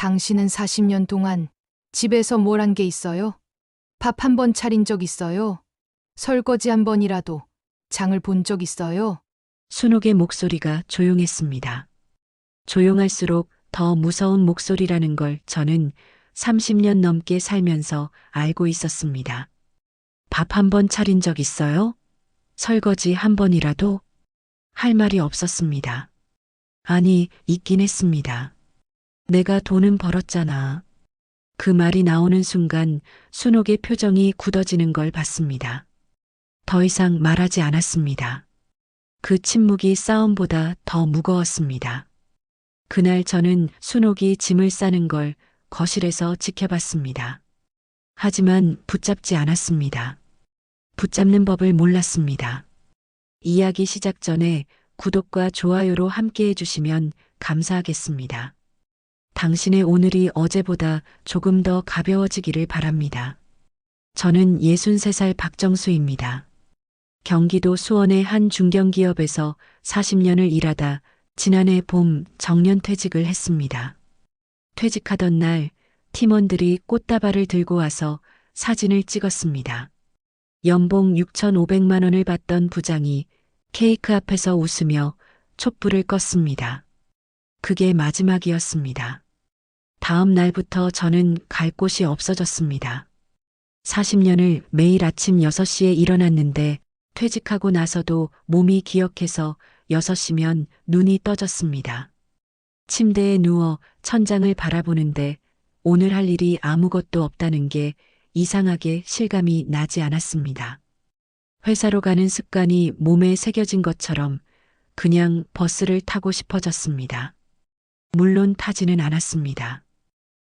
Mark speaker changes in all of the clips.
Speaker 1: 당신은 40년 동안 집에서 뭘 한 게 있어요? 밥 한 번 차린 적 있어요? 설거지 한 번이라도 장을 본 적 있어요?
Speaker 2: 순옥의 목소리가 조용했습니다. 조용할수록 더 무서운 목소리라는 걸 저는 30년 넘게 살면서 알고 있었습니다. 밥 한 번 차린 적 있어요? 설거지 한 번이라도? 할 말이 없었습니다. 아니, 있긴 했습니다. 내가 돈은 벌었잖아. 그 말이 나오는 순간 순옥의 표정이 굳어지는 걸 봤습니다. 더 이상 말하지 않았습니다. 그 침묵이 싸움보다 더 무거웠습니다. 그날 저는 순옥이 짐을 싸는 걸 거실에서 지켜봤습니다. 하지만 붙잡지 않았습니다. 붙잡는 법을 몰랐습니다. 이야기 시작 전에 구독과 좋아요로 함께 해주시면 감사하겠습니다. 당신의 오늘이 어제보다 조금 더 가벼워지기를 바랍니다. 저는 63살 박정수입니다. 경기도 수원의 한 중견기업에서 40년을 일하다 지난해 봄 정년퇴직을 했습니다. 퇴직하던 날 팀원들이 꽃다발을 들고 와서 사진을 찍었습니다. 연봉 6,500만 원을 받던 부장이 케이크 앞에서 웃으며 촛불을 껐습니다. 그게 마지막이었습니다. 다음 날부터 저는 갈 곳이 없어졌습니다. 40년을 매일 아침 6시에 일어났는데 퇴직하고 나서도 몸이 기억해서 6시면 눈이 떠졌습니다. 침대에 누워 천장을 바라보는데 오늘 할 일이 아무것도 없다는 게 이상하게 실감이 나지 않았습니다. 회사로 가는 습관이 몸에 새겨진 것처럼 그냥 버스를 타고 싶어졌습니다. 물론 타지는 않았습니다.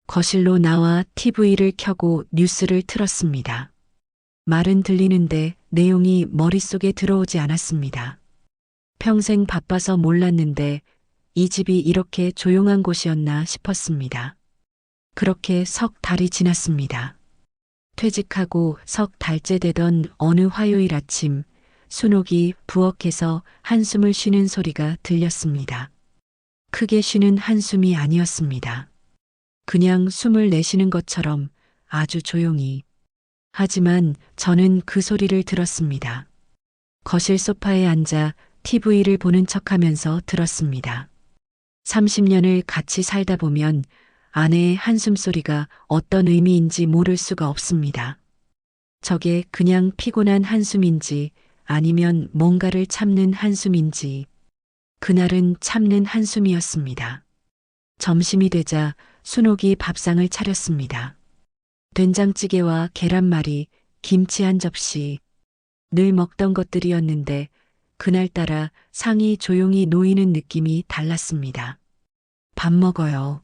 Speaker 2: 거실로 나와 TV를 켜고 뉴스를 틀었습니다. 말은 들리는데 내용이 머릿속에 들어오지 않았습니다. 평생 바빠서 몰랐는데 이 집이 이렇게 조용한 곳이었나 싶었습니다. 그렇게 석 달이 지났습니다. 퇴직하고 석 달째 되던 어느 화요일 아침 순옥이 부엌에서 한숨을 쉬는 소리가 들렸습니다. 크게 쉬는 한숨이 아니었습니다. 그냥 숨을 내쉬는 것처럼 아주 조용히. 하지만 저는 그 소리를 들었습니다. 거실 소파에 앉아 TV를 보는 척하면서 들었습니다. 30년을 같이 살다 보면 아내의 한숨 소리가 어떤 의미인지 모를 수가 없습니다. 저게 그냥 피곤한 한숨인지 아니면 뭔가를 참는 한숨인지. 그날은 참는 한숨이었습니다. 점심이 되자 순옥이 밥상을 차렸습니다. 된장찌개와 계란말이, 김치 한 접시. 늘 먹던 것들이었는데 그날따라 상이 조용히 놓이는 느낌이 달랐습니다. 밥 먹어요.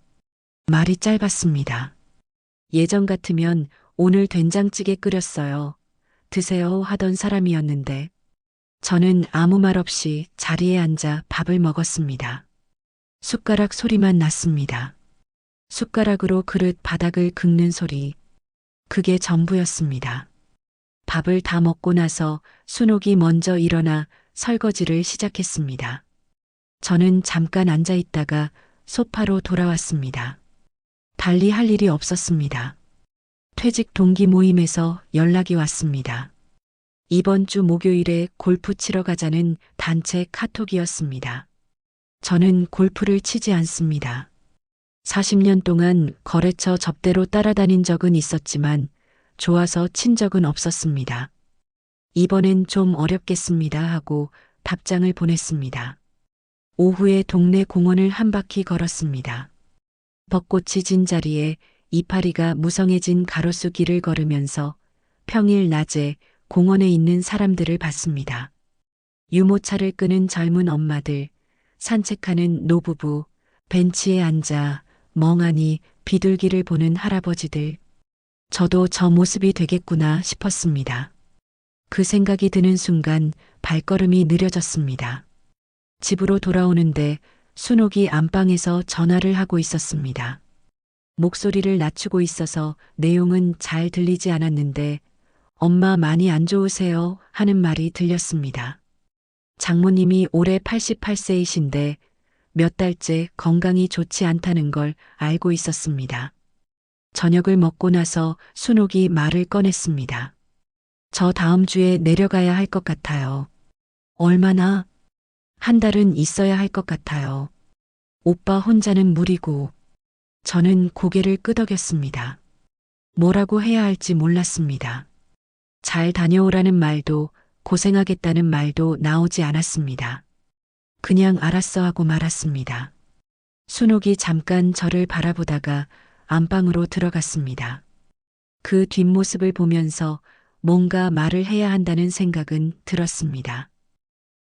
Speaker 2: 말이 짧았습니다. 예전 같으면 오늘 된장찌개 끓였어요. 드세요 하던 사람이었는데 저는 아무 말 없이 자리에 앉아 밥을 먹었습니다. 숟가락 소리만 났습니다. 숟가락으로 그릇 바닥을 긁는 소리. 그게 전부였습니다. 밥을 다 먹고 나서 순옥이 먼저 일어나 설거지를 시작했습니다. 저는 잠깐 앉아 있다가 소파로 돌아왔습니다. 달리 할 일이 없었습니다. 퇴직 동기 모임에서 연락이 왔습니다. 이번 주 목요일에 골프 치러 가자는 단체 카톡이었습니다. 저는 골프를 치지 않습니다. 40년 동안 거래처 접대로 따라다닌 적은 있었지만 좋아서 친 적은 없었습니다. 이번엔 좀 어렵겠습니다 하고 답장을 보냈습니다. 오후에 동네 공원을 한 바퀴 걸었습니다. 벚꽃이 진 자리에 이파리가 무성해진 가로수 길을 걸으면서 평일 낮에 공원에 있는 사람들을 봤습니다. 유모차를 끄는 젊은 엄마들, 산책하는 노부부, 벤치에 앉아 멍하니 비둘기를 보는 할아버지들. 저도 저 모습이 되겠구나 싶었습니다. 그 생각이 드는 순간 발걸음이 느려졌습니다. 집으로 돌아오는데 순옥이 안방에서 전화를 하고 있었습니다. 목소리를 낮추고 있어서 내용은 잘 들리지 않았는데 엄마 많이 안 좋으세요 하는 말이 들렸습니다. 장모님이 올해 88세이신데 몇 달째 건강이 좋지 않다는 걸 알고 있었습니다. 저녁을 먹고 나서 순옥이 말을 꺼냈습니다. 저 다음 주에 내려가야 할 것 같아요. 얼마나? 한 달은 있어야 할 것 같아요. 오빠 혼자는 무리고. 저는 고개를 끄덕였습니다. 뭐라고 해야 할지 몰랐습니다. 잘 다녀오라는 말도 고생하겠다는 말도 나오지 않았습니다. 그냥 알았어 하고 말았습니다. 순옥이 잠깐 저를 바라보다가 안방으로 들어갔습니다. 그 뒷모습을 보면서 뭔가 말을 해야 한다는 생각은 들었습니다.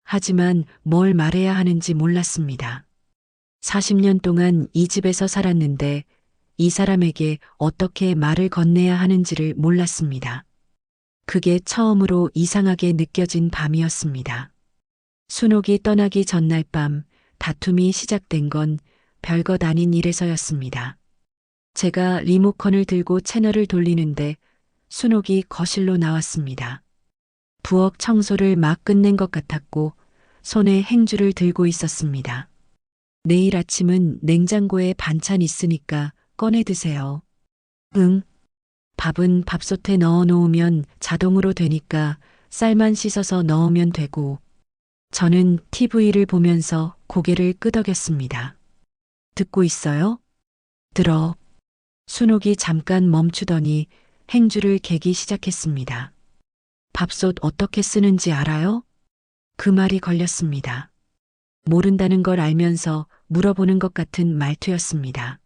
Speaker 2: 하지만 뭘 말해야 하는지 몰랐습니다. 40년 동안 이 집에서 살았는데 이 사람에게 어떻게 말을 건네야 하는지를 몰랐습니다. 그게 처음으로 이상하게 느껴진 밤이었습니다. 순옥이 떠나기 전날 밤 다툼이 시작된 건 별것 아닌 일에서였습니다. 제가 리모컨을 들고 채널을 돌리는데 순옥이 거실로 나왔습니다. 부엌 청소를 막 끝낸 것 같았고 손에 행주를 들고 있었습니다. 내일 아침은 냉장고에 반찬 있으니까 꺼내 드세요. 응. 밥은 밥솥에 넣어 놓으면 자동으로 되니까 쌀만 씻어서 넣으면 되고. 저는 TV를 보면서 고개를 끄덕였습니다. 듣고 있어요? 들어. 순옥이 잠깐 멈추더니 행주를 개기 시작했습니다. 밥솥 어떻게 쓰는지 알아요? 그 말이 걸렸습니다. 모른다는 걸 알면서 물어보는 것 같은 말투였습니다.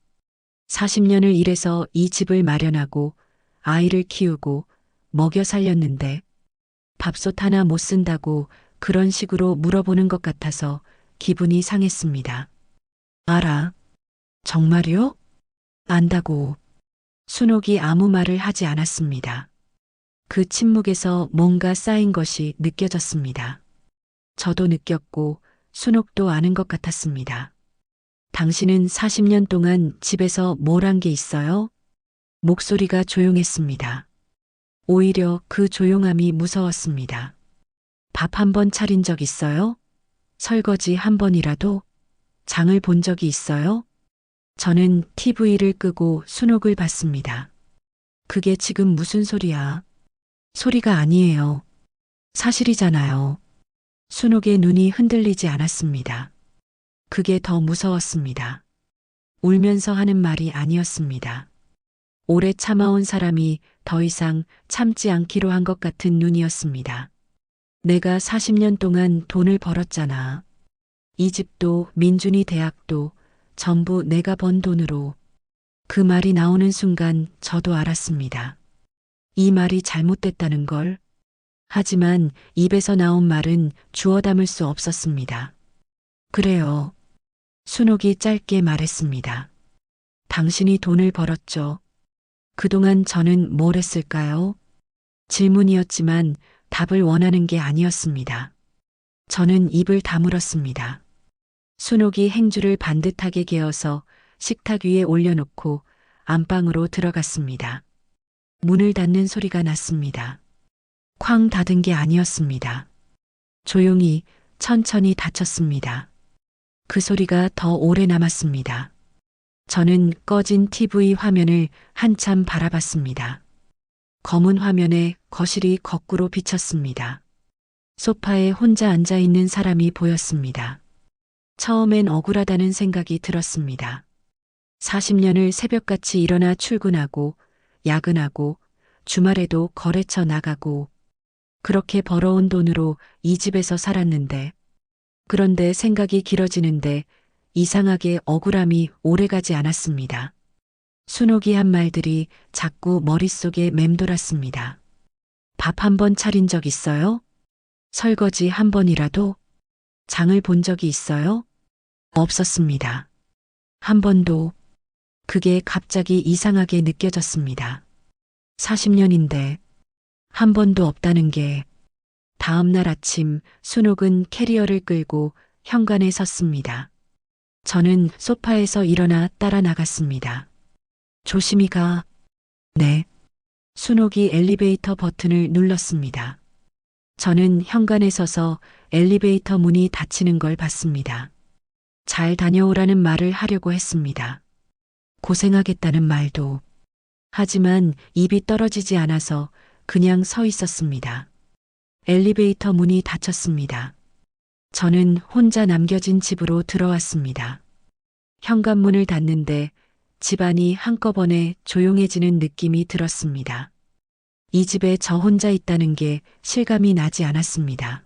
Speaker 2: 40년을 일해서 이 집을 마련하고 아이를 키우고 먹여 살렸는데 밥솥 하나 못 쓴다고 그런 식으로 물어보는 것 같아서 기분이 상했습니다. 알아. 정말요? 안다고. 순옥이 아무 말을 하지 않았습니다. 그 침묵에서 뭔가 쌓인 것이 느껴졌습니다. 저도 느꼈고 순옥도 아는 것 같았습니다. 당신은 40년 동안 집에서 뭘 한 게 있어요? 목소리가 조용했습니다. 오히려 그 조용함이 무서웠습니다. 밥 한 번 차린 적 있어요? 설거지 한 번이라도? 장을 본 적이 있어요? 저는 TV를 끄고 순옥을 봤습니다. 그게 지금 무슨 소리야? 소리가 아니에요. 사실이잖아요. 순옥의 눈이 흔들리지 않았습니다. 그게 더 무서웠습니다. 울면서 하는 말이 아니었습니다. 오래 참아온 사람이 더 이상 참지 않기로 한 것 같은 눈이었습니다. 내가 40년 동안 돈을 벌었잖아. 이 집도 민준이 대학도 전부 내가 번 돈으로. 그 말이 나오는 순간 저도 알았습니다. 이 말이 잘못됐다는 걸. 하지만 입에서 나온 말은 주워 담을 수 없었습니다. 그래요. 순옥이 짧게 말했습니다. 당신이 돈을 벌었죠. 그동안 저는 뭘 했을까요? 질문이었지만 답을 원하는 게 아니었습니다. 저는 입을 다물었습니다. 순옥이 행주를 반듯하게 개어서 식탁 위에 올려놓고 안방으로 들어갔습니다. 문을 닫는 소리가 났습니다. 쾅 닫은 게 아니었습니다. 조용히 천천히 닫혔습니다. 그 소리가 더 오래 남았습니다. 저는 꺼진 TV 화면을 한참 바라봤습니다. 검은 화면에 거실이 거꾸로 비쳤습니다. 소파에 혼자 앉아 있는 사람이 보였습니다. 처음엔 억울하다는 생각이 들었습니다. 40년을 새벽같이 일어나 출근하고 야근하고 주말에도 거래처 나가고 그렇게 벌어온 돈으로 이 집에서 살았는데 그런데 생각이 길어지는데 이상하게 억울함이 오래가지 않았습니다. 순옥이 한 말들이 자꾸 머릿속에 맴돌았습니다. 밥 한 번 차린 적 있어요? 설거지 한 번이라도? 장을 본 적이 있어요? 없었습니다. 한 번도. 그게 갑자기 이상하게 느껴졌습니다. 40년인데 한 번도 없다는 게. 다음 날 아침 순옥은 캐리어를 끌고 현관에 섰습니다. 저는 소파에서 일어나 따라 나갔습니다. 조심히 가. 네. 순옥이 엘리베이터 버튼을 눌렀습니다. 저는 현관에 서서 엘리베이터 문이 닫히는 걸 봤습니다. 잘 다녀오라는 말을 하려고 했습니다. 고생하겠다는 말도. 하지만 입이 떨어지지 않아서 그냥 서 있었습니다. 엘리베이터 문이 닫혔습니다. 저는 혼자 남겨진 집으로 들어왔습니다. 현관문을 닫는데 집안이 한꺼번에 조용해지는 느낌이 들었습니다. 이 집에 저 혼자 있다는 게 실감이 나지 않았습니다.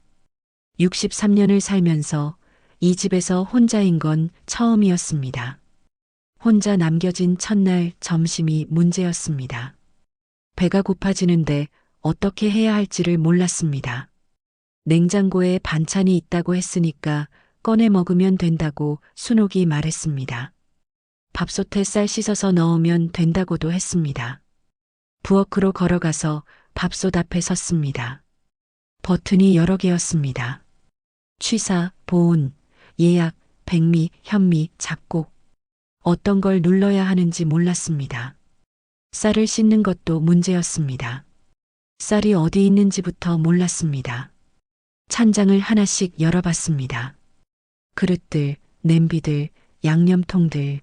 Speaker 2: 63년을 살면서 이 집에서 혼자인 건 처음이었습니다. 혼자 남겨진 첫날 점심이 문제였습니다. 배가 고파지는데 어떻게 해야 할지를 몰랐습니다. 냉장고에 반찬이 있다고 했으니까 꺼내 먹으면 된다고 순옥이 말했습니다. 밥솥에 쌀 씻어서 넣으면 된다고도 했습니다. 부엌으로 걸어가서 밥솥 앞에 섰습니다. 버튼이 여러 개였습니다. 취사, 보온, 예약, 백미, 현미, 잡곡. 어떤 걸 눌러야 하는지 몰랐습니다. 쌀을 씻는 것도 문제였습니다. 쌀이 어디 있는지부터 몰랐습니다. 찬장을 하나씩 열어봤습니다. 그릇들, 냄비들, 양념통들.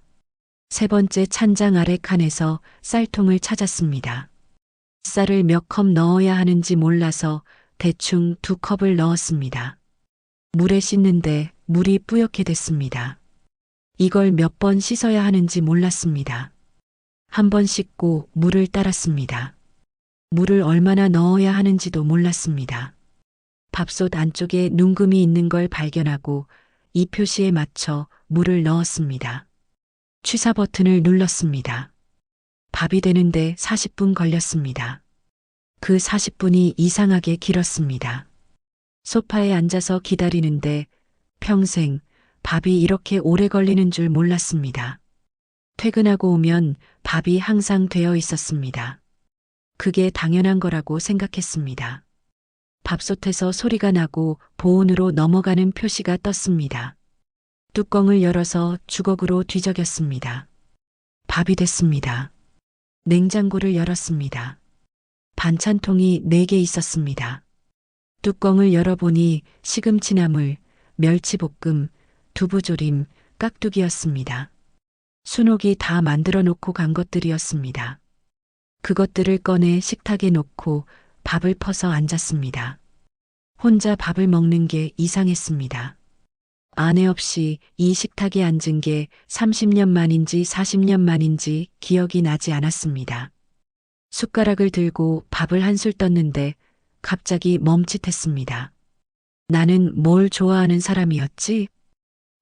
Speaker 2: 세 번째 찬장 아래 칸에서 쌀통을 찾았습니다. 쌀을 몇 컵 넣어야 하는지 몰라서 대충 2컵을 넣었습니다. 물에 씻는데 물이 뿌옇게 됐습니다. 이걸 몇 번 씻어야 하는지 몰랐습니다. 한 번 씻고 물을 따랐습니다. 물을 얼마나 넣어야 하는지도 몰랐습니다. 밥솥 안쪽에 뭉금이 있는 걸 발견하고 이 표시에 맞춰 물을 넣었습니다. 취사 버튼을 눌렀습니다. 밥이 되는데 40분 걸렸습니다. 그 40분이 이상하게 길었습니다. 소파에 앉아서 기다리는데 평생 밥이 이렇게 오래 걸리는 줄 몰랐습니다. 퇴근하고 오면 밥이 항상 되어 있었습니다. 그게 당연한 거라고 생각했습니다. 밥솥에서 소리가 나고 보온으로 넘어가는 표시가 떴습니다. 뚜껑을 열어서 주걱으로 뒤적였습니다. 밥이 됐습니다. 냉장고를 열었습니다. 반찬통이 4개 있었습니다. 뚜껑을 열어보니 시금치나물, 멸치볶음, 두부조림, 깍두기였습니다. 순옥이 다 만들어 놓고 간 것들이었습니다. 그것들을 꺼내 식탁에 놓고 밥을 퍼서 앉았습니다. 혼자 밥을 먹는 게 이상했습니다. 아내 없이 이 식탁에 앉은 게 30년 만인지 40년 만인지 기억이 나지 않았습니다. 숟가락을 들고 밥을 한술 떴는데 갑자기 멈칫했습니다. 나는 뭘 좋아하는 사람이었지?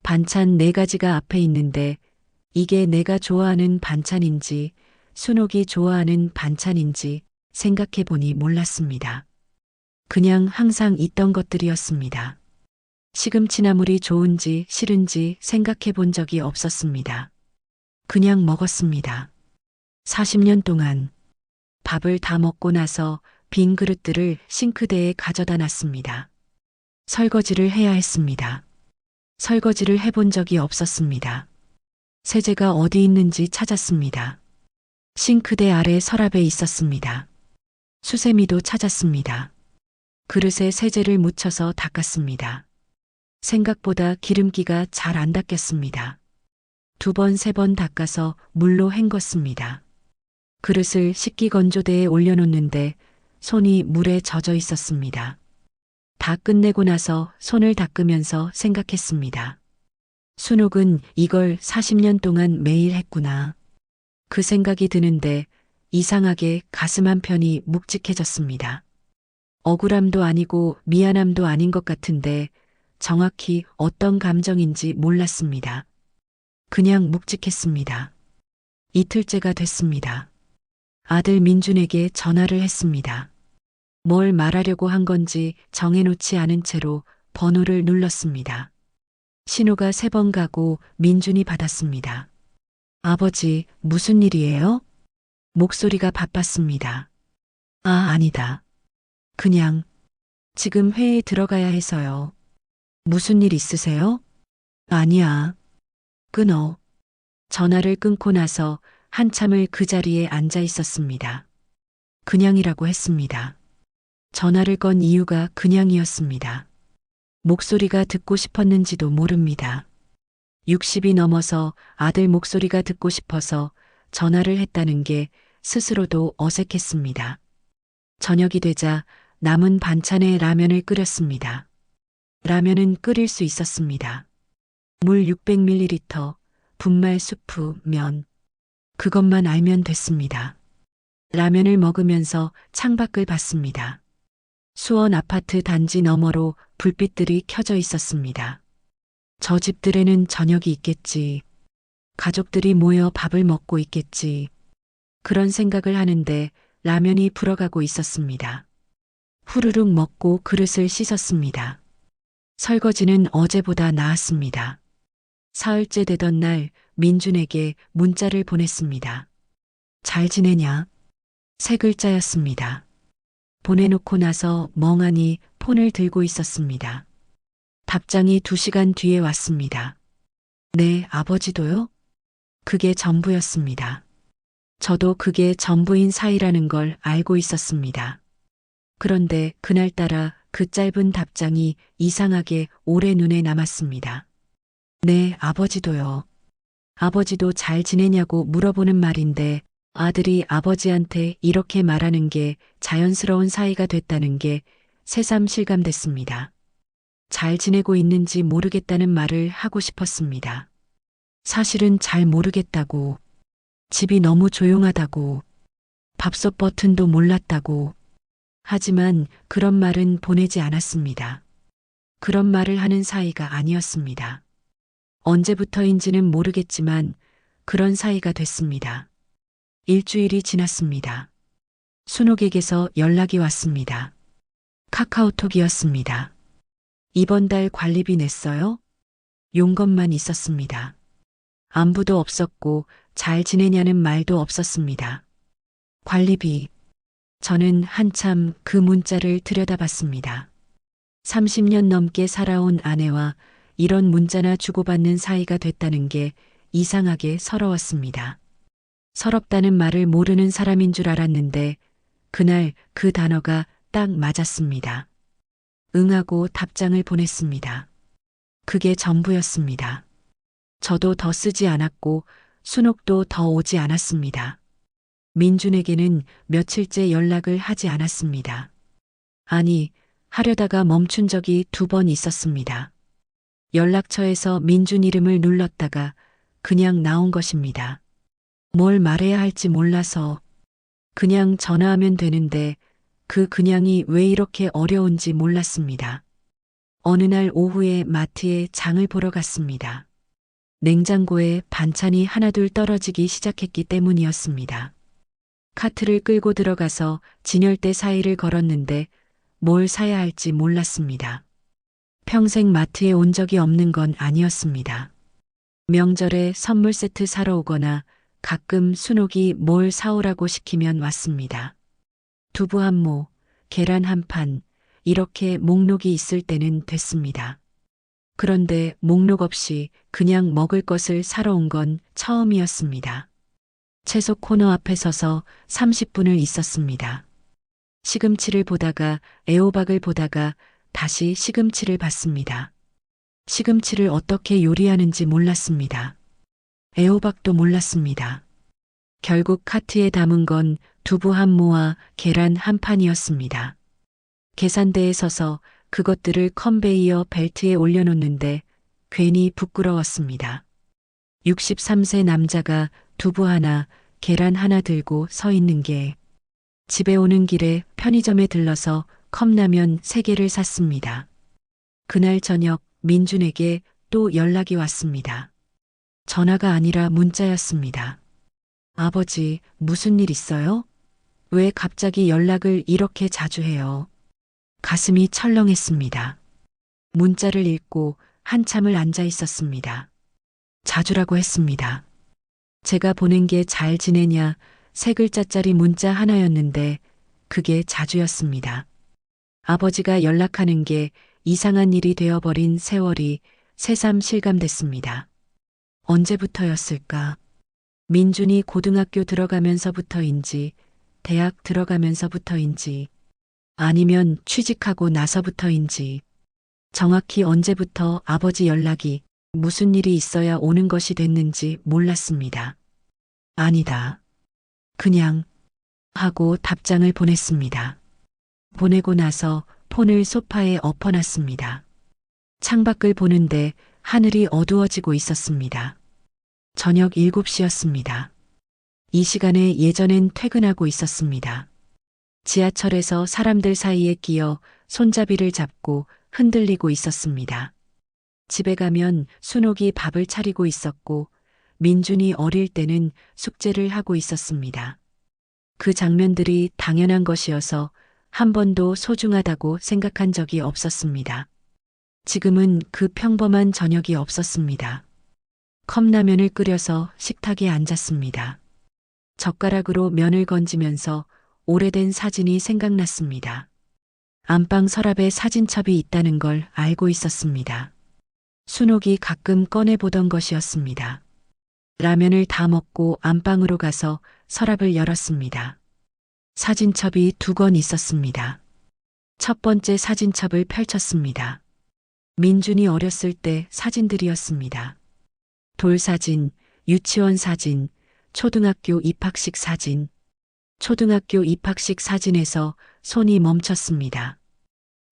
Speaker 2: 반찬 4가지가 앞에 있는데 이게 내가 좋아하는 반찬인지 순옥이 좋아하는 반찬인지 생각해보니 몰랐습니다. 그냥 항상 있던 것들이었습니다. 시금치나물이 좋은지 싫은지 생각해본 적이 없었습니다. 그냥 먹었습니다. 40년 동안 밥을 다 먹고 나서 빈 그릇들을 싱크대에 가져다 놨습니다. 설거지를 해야 했습니다. 설거지를 해본 적이 없었습니다. 세제가 어디 있는지 찾았습니다. 싱크대 아래 서랍에 있었습니다. 수세미도 찾았습니다. 그릇에 세제를 묻혀서 닦았습니다. 생각보다 기름기가 잘 안 닦였습니다. 2번, 3번 닦아서 물로 헹궜습니다. 그릇을 식기건조대에 올려놓는데 손이 물에 젖어 있었습니다. 다 끝내고 나서 손을 닦으면서 생각했습니다. 순옥은 이걸 40년 동안 매일 했구나. 그 생각이 드는데 이상하게 가슴 한편이 묵직해졌습니다. 억울함도 아니고 미안함도 아닌 것 같은데 정확히 어떤 감정인지 몰랐습니다. 그냥 묵직했습니다. 이틀째가 됐습니다. 아들 민준에게 전화를 했습니다. 뭘 말하려고 한 건지 정해놓지 않은 채로 번호를 눌렀습니다. 신호가 3번 가고 민준이 받았습니다. 아버지, 무슨 일이에요? 목소리가 바빴습니다. 아, 아니다. 그냥 지금 회의에 들어가야 해서요. 무슨 일 있으세요? 아니야. 끊어. 전화를 끊고 나서 한참을 그 자리에 앉아 있었습니다. 그냥이라고 했습니다. 전화를 건 이유가 그냥이었습니다. 목소리가 듣고 싶었는지도 모릅니다. 60이 넘어서 아들 목소리가 듣고 싶어서 전화를 했다는 게 스스로도 어색했습니다. 저녁이 되자 남은 반찬에 라면을 끓였습니다. 라면은 끓일 수 있었습니다. 물 600ml, 분말 수프, 면. 그것만 알면 됐습니다. 라면을 먹으면서 창밖을 봤습니다. 수원 아파트 단지 너머로 불빛들이 켜져 있었습니다. 저 집들에는 저녁이 있겠지. 가족들이 모여 밥을 먹고 있겠지. 그런 생각을 하는데 라면이 불어가고 있었습니다. 후루룩 먹고 그릇을 씻었습니다. 설거지는 어제보다 나았습니다. 사흘째 되던 날 민준에게 문자를 보냈습니다. 잘 지내냐? 세 글자였습니다. 보내놓고 나서 멍하니 폰을 들고 있었습니다. 답장이 2시간 뒤에 왔습니다. 네, 아버지도요? 그게 전부였습니다. 저도 그게 전부인 사이라는 걸 알고 있었습니다. 그런데 그날따라 그 짧은 답장이 이상하게 오래 눈에 남았습니다. 네, 아버지도요. 아버지도 잘 지내냐고 물어보는 말인데 아들이 아버지한테 이렇게 말하는 게 자연스러운 사이가 됐다는 게 새삼 실감됐습니다. 잘 지내고 있는지 모르겠다는 말을 하고 싶었습니다. 사실은 잘 모르겠다고, 집이 너무 조용하다고, 밥솥 버튼도 몰랐다고. 하지만 그런 말은 보내지 않았습니다. 그런 말을 하는 사이가 아니었습니다. 언제부터인지는 모르겠지만 그런 사이가 됐습니다. 일주일이 지났습니다. 순옥에게서 연락이 왔습니다. 카카오톡이었습니다. 이번 달 관리비 냈어요? 용건만 있었습니다. 안부도 없었고 잘 지내냐는 말도 없었습니다. 관리비. 저는 한참 그 문자를 들여다봤습니다. 30년 넘게 살아온 아내와 이런 문자나 주고받는 사이가 됐다는 게 이상하게 서러웠습니다. 서럽다는 말을 모르는 사람인 줄 알았는데 그날 그 단어가 딱 맞았습니다. 응하고 답장을 보냈습니다. 그게 전부였습니다. 저도 더 쓰지 않았고 순옥도 더 오지 않았습니다. 민준에게는 며칠째 연락을 하지 않았습니다. 아니, 하려다가 멈춘 적이 2번 있었습니다. 연락처에서 민준 이름을 눌렀다가 그냥 나온 것입니다. 뭘 말해야 할지 몰라서 그냥 전화하면 되는데 그 그냥이 왜 이렇게 어려운지 몰랐습니다. 어느 날 오후에 마트에 장을 보러 갔습니다. 냉장고에 반찬이 하나둘 떨어지기 시작했기 때문이었습니다. 카트를 끌고 들어가서 진열대 사이를 걸었는데 뭘 사야 할지 몰랐습니다. 평생 마트에 온 적이 없는 건 아니었습니다. 명절에 선물 세트 사러 오거나 가끔 순옥이 뭘 사오라고 시키면 왔습니다. 두부 한 모, 계란 한 판, 이렇게 목록이 있을 때는 됐습니다. 그런데 목록 없이 그냥 먹을 것을 사러 온 건 처음이었습니다. 채소 코너 앞에 서서 30분을 있었습니다. 시금치를 보다가 애호박을 보다가 다시 시금치를 봤습니다. 시금치를 어떻게 요리하는지 몰랐습니다. 애호박도 몰랐습니다. 결국 카트에 담은 건 두부 한 모와 계란 한 판이었습니다. 계산대에 서서 그것들을 컨베이어 벨트에 올려놓는데 괜히 부끄러웠습니다. 63세 남자가 두부 하나, 계란 하나 들고 서 있는 게 집에 오는 길에 편의점에 들러서 컵라면 3개를 샀습니다. 그날 저녁 민준에게 또 연락이 왔습니다. 전화가 아니라 문자였습니다. 아버지, 무슨 일 있어요? 왜 갑자기 연락을 이렇게 자주 해요? 가슴이 철렁했습니다. 문자를 읽고 한참을 앉아 있었습니다. 자주라고 했습니다. 제가 보낸 게 잘 지내냐 3글자짜리 문자 하나였는데 그게 자주였습니다. 아버지가 연락하는 게 이상한 일이 되어버린 세월이 새삼 실감됐습니다. 언제부터였을까? 민준이 고등학교 들어가면서부터인지 대학 들어가면서부터인지 아니면 취직하고 나서부터인지 정확히 언제부터 아버지 연락이 무슨 일이 있어야 오는 것이 됐는지 몰랐습니다. 아니다. 그냥 하고 답장을 보냈습니다. 보내고 나서 폰을 소파에 엎어놨습니다. 창밖을 보는데 하늘이 어두워지고 있었습니다. 저녁 7시였습니다. 이 시간에 예전엔 퇴근하고 있었습니다. 지하철에서 사람들 사이에 끼어 손잡이를 잡고 흔들리고 있었습니다. 집에 가면 순옥이 밥을 차리고 있었고 민준이 어릴 때는 숙제를 하고 있었습니다. 그 장면들이 당연한 것이어서 한 번도 소중하다고 생각한 적이 없었습니다. 지금은 그 평범한 저녁이 없었습니다. 컵라면을 끓여서 식탁에 앉았습니다. 젓가락으로 면을 건지면서 오래된 사진이 생각났습니다. 안방 서랍에 사진첩이 있다는 걸 알고 있었습니다. 순옥이 가끔 꺼내보던 것이었습니다. 라면을 다 먹고 안방으로 가서 서랍을 열었습니다. 사진첩이 2권 있었습니다. 첫 번째 사진첩을 펼쳤습니다. 민준이 어렸을 때 사진들이었습니다. 돌사진, 유치원 사진, 초등학교 입학식 사진. 초등학교 입학식 사진에서 손이 멈췄습니다.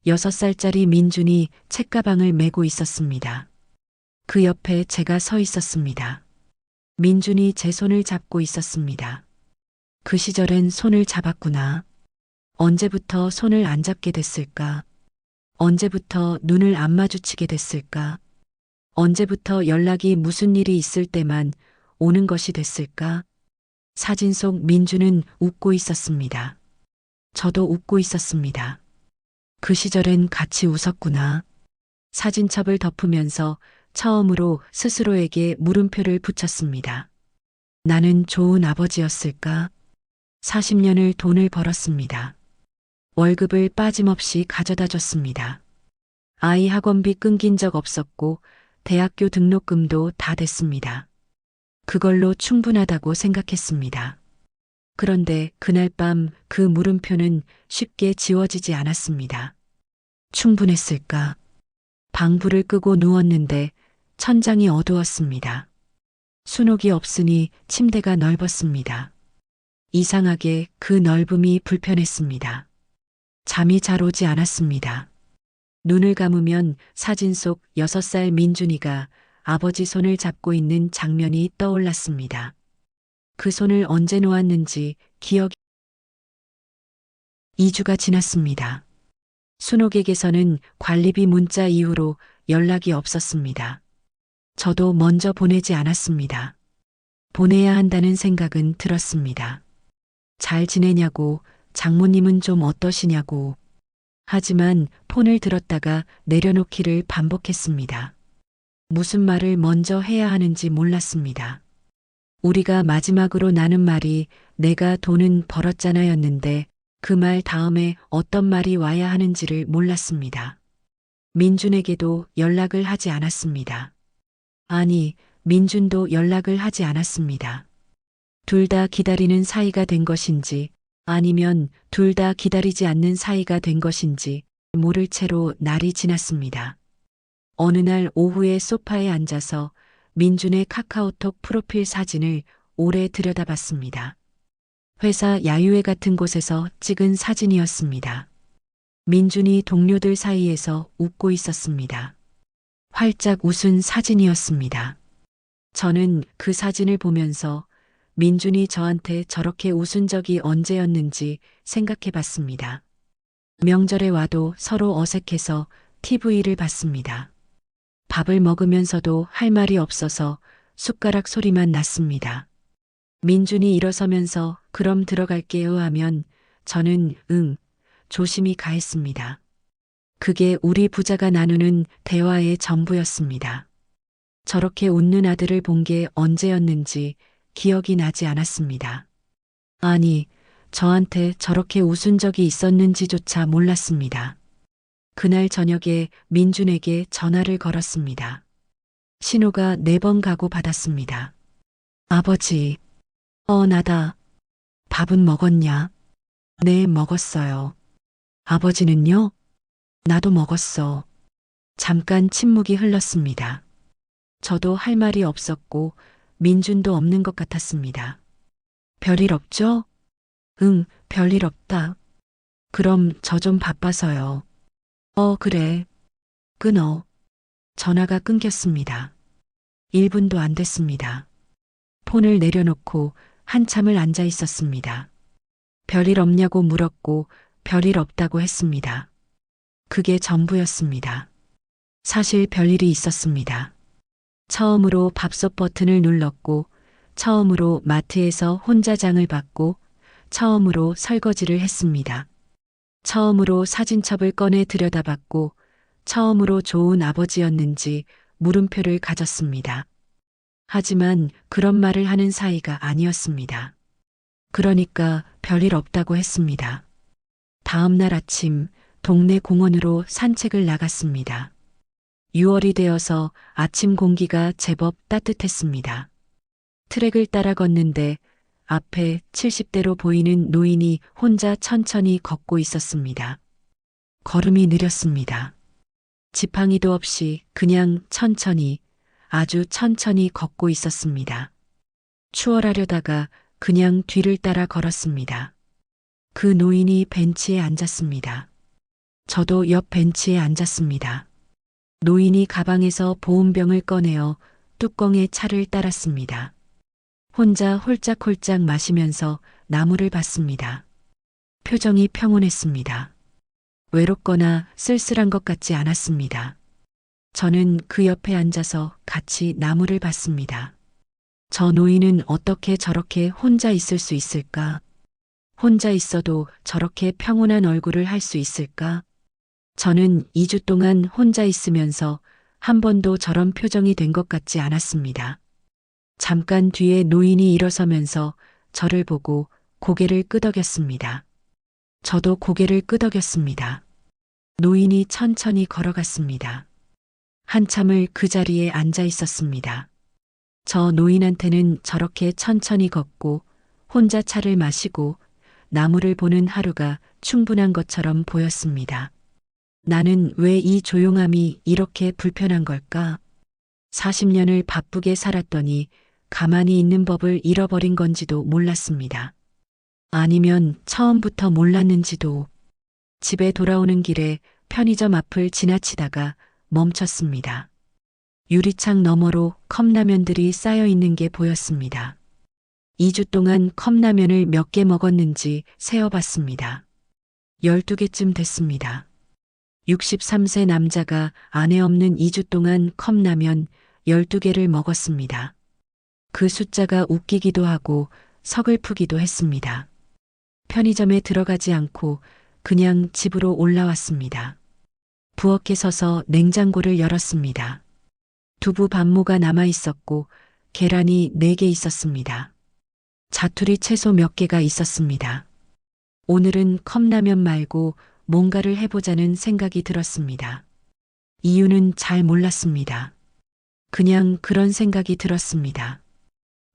Speaker 2: 6살짜리 민준이 책가방을 메고 있었습니다. 그 옆에 제가 서 있었습니다. 민준이 제 손을 잡고 있었습니다. 그 시절엔 손을 잡았구나. 언제부터 손을 안 잡게 됐을까? 언제부터 눈을 안 마주치게 됐을까? 언제부터 연락이 무슨 일이 있을 때만 오는 것이 됐을까? 사진 속 민주는 웃고 있었습니다. 저도 웃고 있었습니다. 그 시절엔 같이 웃었구나. 사진첩을 덮으면서 처음으로 스스로에게 물음표를 붙였습니다. 나는 좋은 아버지였을까? 40년을 돈을 벌었습니다. 월급을 빠짐없이 가져다 줬습니다. 아이 학원비 끊긴 적 없었고 대학교 등록금도 다 됐습니다. 그걸로 충분하다고 생각했습니다. 그런데 그날 밤 그 물음표는 쉽게 지워지지 않았습니다. 충분했을까? 방불을 끄고 누웠는데 천장이 어두웠습니다. 순옥이 없으니 침대가 넓었습니다. 이상하게 그 넓음이 불편했습니다. 잠이 잘 오지 않았습니다. 눈을 감으면 사진 속 6살 민준이가 아버지 손을 잡고 있는 장면이 떠올랐습니다. 그 손을 언제 놓았는지 기억이 2주가 지났습니다. 순옥에게서는 관리비 문자 이후로 연락이 없었습니다. 저도 먼저 보내지 않았습니다. 보내야 한다는 생각은 들었습니다. 잘 지내냐고, 장모님은 좀 어떠시냐고. 하지만 폰을 들었다가 내려놓기를 반복했습니다. 무슨 말을 먼저 해야 하는지 몰랐습니다. 우리가 마지막으로 나눈 말이 내가 돈은 벌었잖아였는데 그 말 다음에 어떤 말이 와야 하는지를 몰랐습니다. 민준에게도 연락을 하지 않았습니다. 아니, 민준도 연락을 하지 않았습니다. 둘 다 기다리는 사이가 된 것인지 아니면 둘 다 기다리지 않는 사이가 된 것인지 모를 채로 날이 지났습니다. 어느 날 오후에 소파에 앉아서 민준의 카카오톡 프로필 사진을 오래 들여다봤습니다. 회사 야유회 같은 곳에서 찍은 사진이었습니다. 민준이 동료들 사이에서 웃고 있었습니다. 활짝 웃은 사진이었습니다. 저는 그 사진을 보면서 민준이 저한테 저렇게 웃은 적이 언제였는지 생각해 봤습니다. 명절에 와도 서로 어색해서 TV를 봤습니다. 밥을 먹으면서도 할 말이 없어서 숟가락 소리만 났습니다. 민준이 일어서면서 그럼 들어갈게요 하면 저는 응, 조심히 가했습니다. 그게 우리 부자가 나누는 대화의 전부였습니다. 저렇게 웃는 아들을 본 게 언제였는지 기억이 나지 않았습니다. 아니, 저한테 저렇게 웃은 적이 있었는지조차 몰랐습니다. 그날 저녁에 민준에게 전화를 걸었습니다. 신호가 4번 가고 받았습니다. 아버지, 나다. 밥은 먹었냐? 네, 먹었어요. 아버지는요? 나도 먹었어. 잠깐 침묵이 흘렀습니다. 저도 할 말이 없었고 민준도 없는 것 같았습니다. 별일 없죠? 응, 별일 없다. 그럼 저 좀 바빠서요. 그래. 끊어. 전화가 끊겼습니다. 1분도 안 됐습니다. 폰을 내려놓고 한참을 앉아 있었습니다. 별일 없냐고 물었고 별일 없다고 했습니다. 그게 전부였습니다. 사실 별일이 있었습니다. 처음으로 밥솥 버튼을 눌렀고, 처음으로 마트에서 혼자 장을 봤고, 처음으로 설거지를 했습니다. 처음으로 사진첩을 꺼내 들여다봤고, 처음으로 좋은 아버지였는지 물음표를 가졌습니다. 하지만 그런 말을 하는 사이가 아니었습니다. 그러니까 별일 없다고 했습니다. 다음 날 아침 동네 공원으로 산책을 나갔습니다. 6월이 되어서 아침 공기가 제법 따뜻했습니다. 트랙을 따라 걷는데 앞에 70대로 보이는 노인이 혼자 천천히 걷고 있었습니다. 걸음이 느렸습니다. 지팡이도 없이 그냥 천천히, 아주 천천히 걷고 있었습니다. 추월하려다가 그냥 뒤를 따라 걸었습니다. 그 노인이 벤치에 앉았습니다. 저도 옆 벤치에 앉았습니다. 노인이 가방에서 보온병을 꺼내어 뚜껑에 차를 따랐습니다. 혼자 홀짝홀짝 마시면서 나무를 봤습니다. 표정이 평온했습니다. 외롭거나 쓸쓸한 것 같지 않았습니다. 저는 그 옆에 앉아서 같이 나무를 봤습니다. 저 노인은 어떻게 저렇게 혼자 있을 수 있을까? 혼자 있어도 저렇게 평온한 얼굴을 할 수 있을까? 저는 2주 동안 혼자 있으면서 한 번도 저런 표정이 된 것 같지 않았습니다. 잠깐 뒤에 노인이 일어서면서 저를 보고 고개를 끄덕였습니다. 저도 고개를 끄덕였습니다. 노인이 천천히 걸어갔습니다. 한참을 그 자리에 앉아 있었습니다. 저 노인한테는 저렇게 천천히 걷고 혼자 차를 마시고 나무를 보는 하루가 충분한 것처럼 보였습니다. 나는 왜 이 조용함이 이렇게 불편한 걸까? 40년을 바쁘게 살았더니 가만히 있는 법을 잃어버린 건지도 몰랐습니다. 아니면 처음부터 몰랐는지도. 집에 돌아오는 길에 편의점 앞을 지나치다가 멈췄습니다. 유리창 너머로 컵라면들이 쌓여 있는 게 보였습니다. 2주 동안 컵라면을 몇 개 먹었는지 세어봤습니다. 12개쯤 됐습니다. 63세 남자가 아내 없는 2주 동안 컵라면 12개를 먹었습니다. 그 숫자가 웃기기도 하고 서글프기도 했습니다. 편의점에 들어가지 않고 그냥 집으로 올라왔습니다. 부엌에 서서 냉장고를 열었습니다. 두부 반모가 남아 있었고 계란이 4개 있었습니다. 자투리 채소 몇 개가 있었습니다. 오늘은 컵라면 말고 뭔가를 해보자는 생각이 들었습니다. 이유는 잘 몰랐습니다. 그냥 그런 생각이 들었습니다.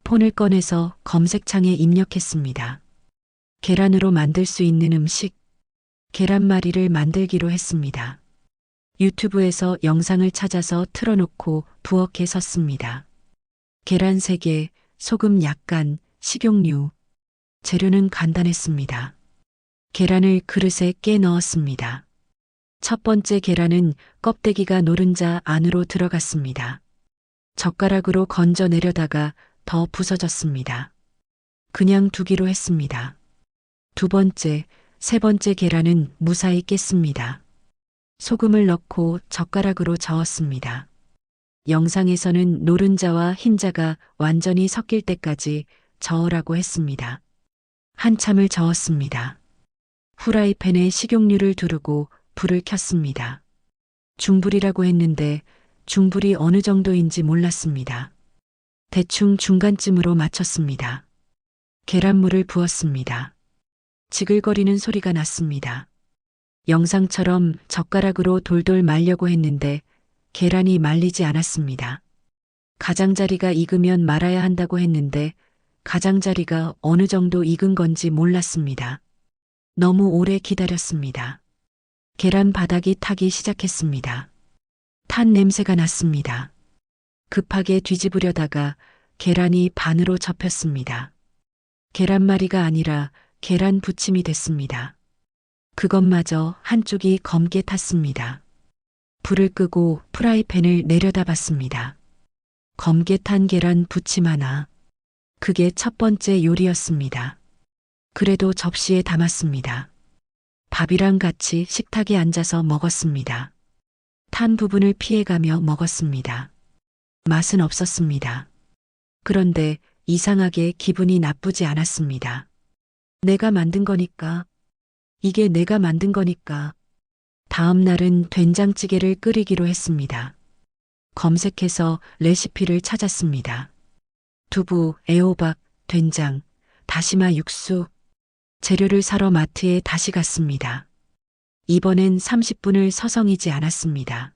Speaker 2: 폰을 꺼내서 검색창에 입력했습니다. 계란으로 만들 수 있는 음식, 계란말이를 만들기로 했습니다. 유튜브에서 영상을 찾아서 틀어놓고 부엌에 섰습니다. 계란 3개, 소금 약간, 식용유. 재료는 간단했습니다. 계란을 그릇에 깨 넣었습니다. 첫 번째 계란은 껍데기가 노른자 안으로 들어갔습니다. 젓가락으로 건져 내려다가 더 부서졌습니다. 그냥 두기로 했습니다. 두 번째, 세 번째 계란은 무사히 깼습니다. 소금을 넣고 젓가락으로 저었습니다. 영상에서는 노른자와 흰자가 완전히 섞일 때까지 저으라고 했습니다. 한참을 저었습니다. 후라이팬에 식용유를 두르고 불을 켰습니다. 중불이라고 했는데 중불이 어느 정도인지 몰랐습니다. 대충 중간쯤으로 맞췄습니다. 계란물을 부었습니다. 지글거리는 소리가 났습니다. 영상처럼 젓가락으로 돌돌 말려고 했는데 계란이 말리지 않았습니다. 가장자리가 익으면 말아야 한다고 했는데 가장자리가 어느 정도 익은 건지 몰랐습니다. 너무 오래 기다렸습니다. 계란 바닥이 타기 시작했습니다. 탄 냄새가 났습니다. 급하게 뒤집으려다가 계란이 반으로 접혔습니다. 계란말이가 아니라 계란 부침이 됐습니다. 그것마저 한쪽이 검게 탔습니다. 불을 끄고 프라이팬을 내려다봤습니다. 검게 탄 계란 부침 하나. 그게 첫 번째 요리였습니다. 그래도 접시에 담았습니다. 밥이랑 같이 식탁에 앉아서 먹었습니다. 탄 부분을 피해가며 먹었습니다. 맛은 없었습니다. 그런데 이상하게 기분이 나쁘지 않았습니다. 내가 만든 거니까. 이게 내가 만든 거니까. 다음 날은 된장찌개를 끓이기로 했습니다. 검색해서 레시피를 찾았습니다. 두부, 애호박, 된장, 다시마 육수. 재료를 사러 마트에 다시 갔습니다. 이번엔 30분을 서성이지 않았습니다.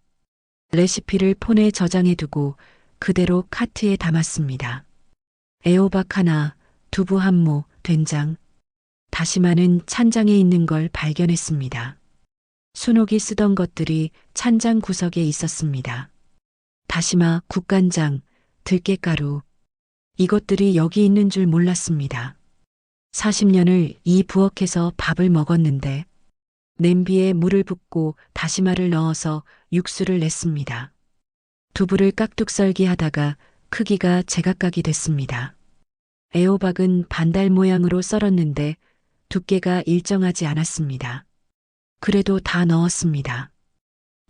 Speaker 2: 레시피를 폰에 저장해두고 그대로 카트에 담았습니다. 애호박 하나, 두부 한 모, 된장, 다시마는 찬장에 있는 걸 발견했습니다. 순옥이 쓰던 것들이 찬장 구석에 있었습니다. 다시마, 국간장, 들깨가루, 이것들이 여기 있는 줄 몰랐습니다. 40년을 이 부엌에서 밥을 먹었는데 냄비에 물을 붓고 다시마를 넣어서 육수를 냈습니다. 두부를 깍둑 썰기 하다가 크기가 제각각이 됐습니다. 애호박은 반달 모양으로 썰었는데 두께가 일정하지 않았습니다. 그래도 다 넣었습니다.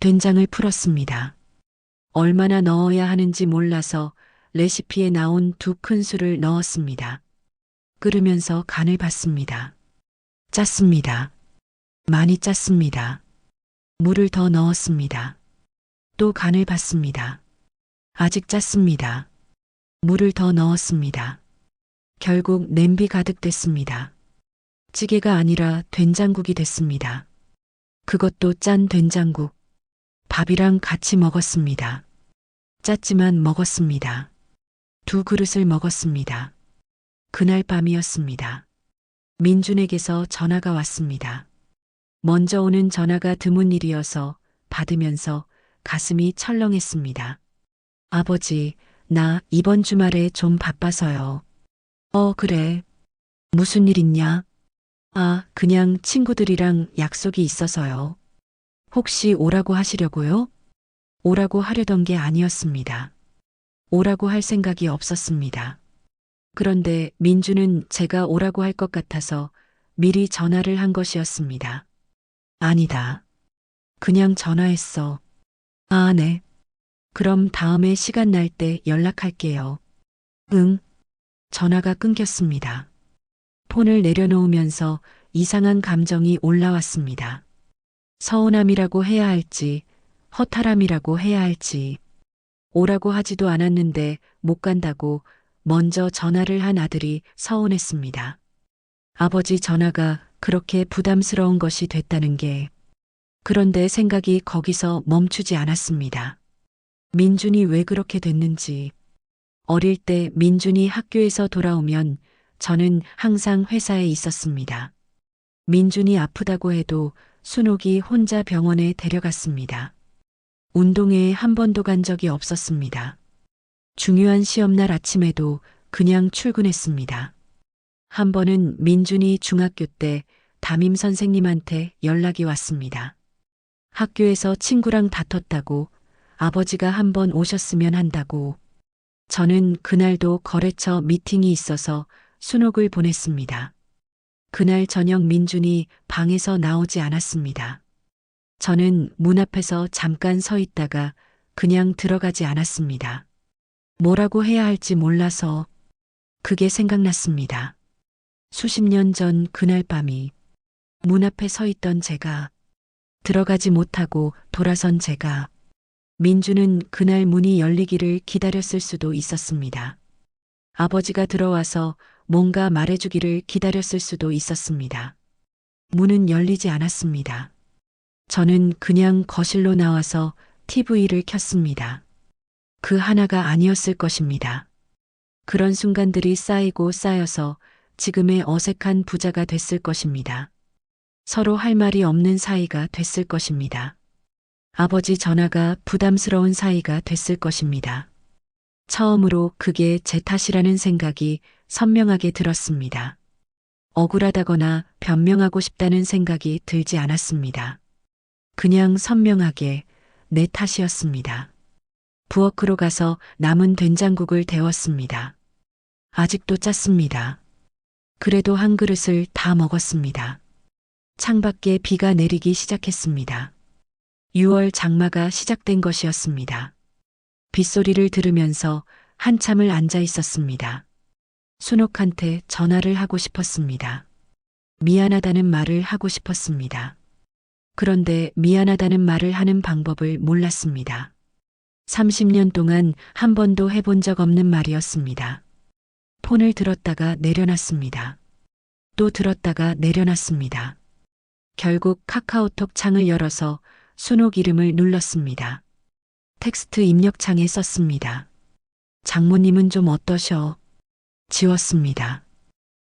Speaker 2: 된장을 풀었습니다. 얼마나 넣어야 하는지 몰라서 레시피에 나온 2큰술을 넣었습니다. 끓으면서 간을 봤습니다. 짰습니다. 많이 짰습니다. 물을 더 넣었습니다. 또 간을 봤습니다. 아직 짰습니다. 물을 더 넣었습니다. 결국 냄비 가득 됐습니다. 찌개가 아니라 된장국이 됐습니다. 그것도 짠 된장국. 밥이랑 같이 먹었습니다. 짰지만 먹었습니다. 2그릇을 먹었습니다. 그날 밤이었습니다. 민준에게서 전화가 왔습니다. 먼저 오는 전화가 드문 일이어서 받으면서 가슴이 철렁했습니다. 아버지, 나 이번 주말에 좀 바빠서요. 그래. 무슨 일 있냐? 그냥 친구들이랑 약속이 있어서요. 혹시 오라고 하시려고요? 오라고 하려던 게 아니었습니다. 오라고 할 생각이 없었습니다. 그런데 민주는 제가 오라고 할 것 같아서 미리 전화를 한 것이었습니다. 아니다. 그냥 전화했어. 네. 그럼 다음에 시간 날 때 연락할게요. 응. 전화가 끊겼습니다. 폰을 내려놓으면서 이상한 감정이 올라왔습니다. 서운함이라고 해야 할지, 허탈함이라고 해야 할지. 오라고 하지도 않았는데 못 간다고 먼저 전화를 한 아들이 서운했습니다. 아버지 전화가 그렇게 부담스러운 것이 됐다는 게. 그런데 생각이 거기서 멈추지 않았습니다. 민준이 왜 그렇게 됐는지. 어릴 때 민준이 학교에서 돌아오면 저는 항상 회사에 있었습니다. 민준이 아프다고 해도 순옥이 혼자 병원에 데려갔습니다. 운동회에 한 번도 간 적이 없었습니다. 중요한 시험날 아침에도 그냥 출근했습니다. 한 번은 민준이 중학교 때 담임 선생님한테 연락이 왔습니다. 학교에서 친구랑 다퉜다고, 아버지가 한번 오셨으면 한다고. 저는 그날도 거래처 미팅이 있어서 순옥을 보냈습니다. 그날 저녁 민준이 방에서 나오지 않았습니다. 저는 문 앞에서 잠깐 서 있다가 그냥 들어가지 않았습니다. 뭐라고 해야 할지 몰라서. 그게 생각났습니다. 수십 년 전 그날 밤이 문 앞에 서 있던 제가, 들어가지 못하고 돌아선 제가, 민주는 그날 문이 열리기를 기다렸을 수도 있었습니다. 아버지가 들어와서 뭔가 말해주기를 기다렸을 수도 있었습니다. 문은 열리지 않았습니다. 저는 그냥 거실로 나와서 TV를 켰습니다. 그 하나가 아니었을 것입니다. 그런 순간들이 쌓이고 쌓여서 지금의 어색한 부자가 됐을 것입니다. 서로 할 말이 없는 사이가 됐을 것입니다. 아버지 전화가 부담스러운 사이가 됐을 것입니다. 처음으로 그게 제 탓이라는 생각이 선명하게 들었습니다. 억울하다거나 변명하고 싶다는 생각이 들지 않았습니다. 그냥 선명하게 내 탓이었습니다. 부엌으로 가서 남은 된장국을 데웠습니다. 아직도 짰습니다. 그래도 한 그릇을 다 먹었습니다. 창밖에 비가 내리기 시작했습니다. 6월 장마가 시작된 것이었습니다. 빗소리를 들으면서 한참을 앉아 있었습니다. 순옥한테 전화를 하고 싶었습니다. 미안하다는 말을 하고 싶었습니다. 그런데 미안하다는 말을 하는 방법을 몰랐습니다. 30년 동안 한 번도 해본 적 없는 말이었습니다. 폰을 들었다가 내려놨습니다. 또 들었다가 내려놨습니다. 결국 카카오톡 창을 열어서 순옥 이름을 눌렀습니다. 텍스트 입력창에 썼습니다. 장모님은 좀 어떠셔? 지웠습니다.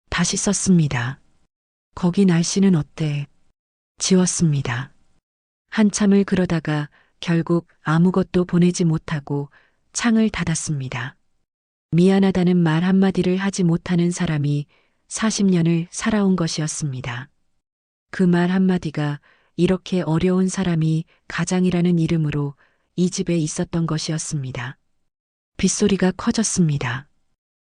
Speaker 2: 다시 썼습니다. 거기 날씨는 어때? 지웠습니다. 한참을 그러다가 결국 아무것도 보내지 못하고 창을 닫았습니다. 미안하다는 말 한마디를 하지 못하는 사람이 40년을 살아온 것이었습니다. 그 말 한마디가 이렇게 어려운 사람이 가장이라는 이름으로 이 집에 있었던 것이었습니다. 빗소리가 커졌습니다.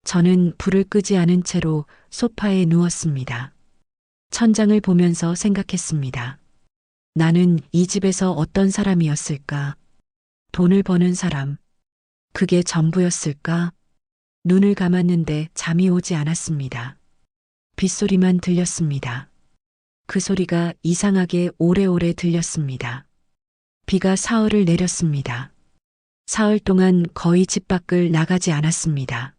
Speaker 2: 저는 불을 끄지 않은 채로 소파에 누웠습니다. 천장을 보면서 생각했습니다. 나는 이 집에서 어떤 사람이었을까? 돈을 버는 사람. 그게 전부였을까? 눈을 감았는데 잠이 오지 않았습니다. 빗소리만 들렸습니다. 그 소리가 이상하게 오래오래 들렸습니다. 비가 사흘을 내렸습니다. 사흘 동안 거의 집 밖을 나가지 않았습니다.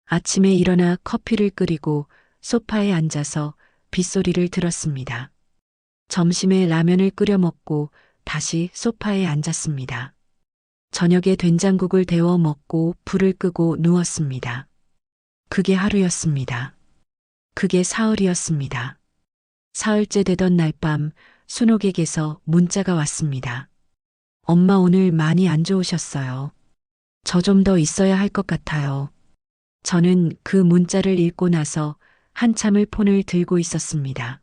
Speaker 2: 아침에 일어나 커피를 끓이고 소파에 앉아서 빗소리를 들었습니다. 점심에 라면을 끓여 먹고 다시 소파에 앉았습니다. 저녁에 된장국을 데워 먹고 불을 끄고 누웠습니다. 그게 하루였습니다. 그게 사흘이었습니다. 사흘째 되던 날 밤 순옥에게서 문자가 왔습니다. 엄마 오늘 많이 안 좋으셨어요. 저 좀 더 있어야 할 것 같아요. 저는 그 문자를 읽고 나서 한참을 폰을 들고 있었습니다.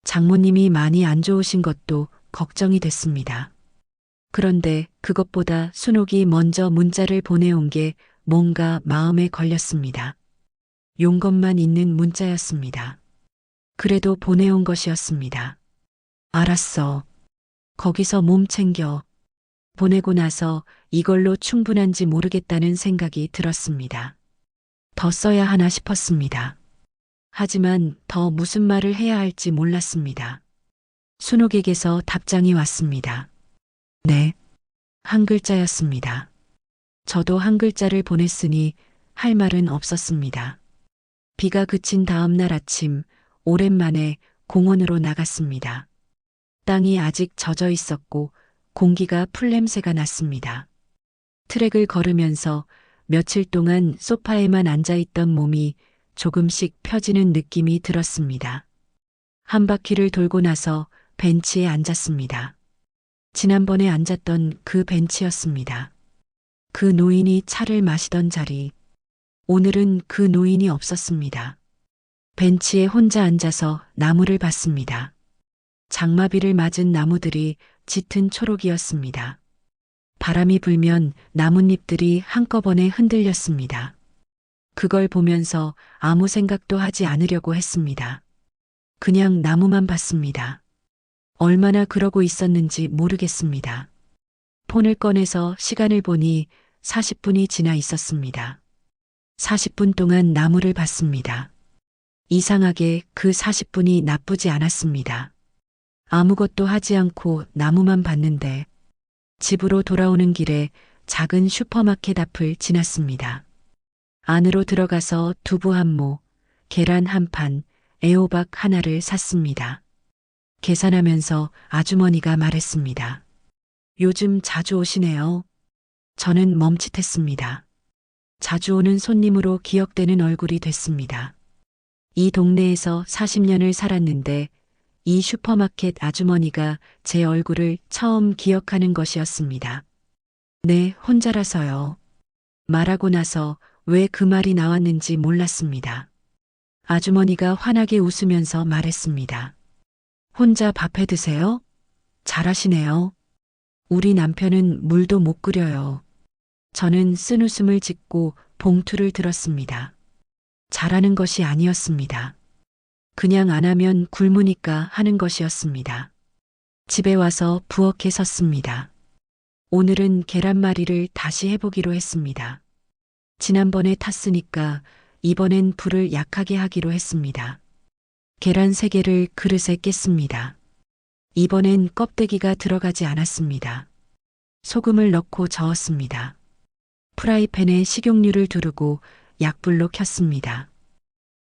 Speaker 2: 장모님이 많이 안 좋으신 것도 걱정이 됐습니다. 그런데 그것보다 순옥이 먼저 문자를 보내온 게 뭔가 마음에 걸렸습니다. 용건만 있는 문자였습니다. 그래도 보내온 것이었습니다. 알았어. 거기서 몸 챙겨. 보내고 나서 이걸로 충분한지 모르겠다는 생각이 들었습니다. 더 써야 하나 싶었습니다. 하지만 더 무슨 말을 해야 할지 몰랐습니다. 순옥에게서 답장이 왔습니다. 네. 한 글자였습니다. 저도 한 글자를 보냈으니 할 말은 없었습니다. 비가 그친 다음 날 아침 오랜만에 공원으로 나갔습니다. 땅이 아직 젖어 있었고 공기가 풀냄새가 났습니다. 트랙을 걸으면서 며칠 동안 소파에만 앉아있던 몸이 조금씩 펴지는 느낌이 들었습니다. 한 바퀴를 돌고 나서 벤치에 앉았습니다. 지난번에 앉았던 그 벤치였습니다. 그 노인이 차를 마시던 자리. 오늘은 그 노인이 없었습니다. 벤치에 혼자 앉아서 나무를 봤습니다. 장마비를 맞은 나무들이 짙은 초록이었습니다. 바람이 불면 나뭇잎들이 한꺼번에 흔들렸습니다. 그걸 보면서 아무 생각도 하지 않으려고 했습니다. 그냥 나무만 봤습니다. 얼마나 그러고 있었는지 모르겠습니다. 폰을 꺼내서 시간을 보니 40분이 지나 있었습니다. 40분 동안 나무를 봤습니다. 이상하게 그 40분이 나쁘지 않았습니다. 아무것도 하지 않고 나무만 봤는데 집으로 돌아오는 길에 작은 슈퍼마켓 앞을 지났습니다. 안으로 들어가서 두부 한 모, 계란 한 판, 애호박 하나를 샀습니다. 계산하면서 아주머니가 말했습니다. 요즘 자주 오시네요. 저는 멈칫했습니다. 자주 오는 손님으로 기억되는 얼굴이 됐습니다. 이 동네에서 40년을 살았는데 이 슈퍼마켓 아주머니가 제 얼굴을 처음 기억하는 것이었습니다. 네, 혼자라서요. 말하고 나서 왜 그 말이 나왔는지 몰랐습니다. 아주머니가 환하게 웃으면서 말했습니다. 혼자 밥 해 드세요? 잘하시네요. 우리 남편은 물도 못 끓여요. 저는 쓴웃음을 짓고 봉투를 들었습니다. 잘하는 것이 아니었습니다. 그냥 안 하면 굶으니까 하는 것이었습니다. 집에 와서 부엌에 섰습니다. 오늘은 계란말이를 다시 해보기로 했습니다. 지난번에 탔으니까 이번엔 불을 약하게 하기로 했습니다. 계란 3개를 그릇에 깼습니다. 이번엔 껍데기가 들어가지 않았습니다. 소금을 넣고 저었습니다. 프라이팬에 식용유를 두르고 약불로 켰습니다.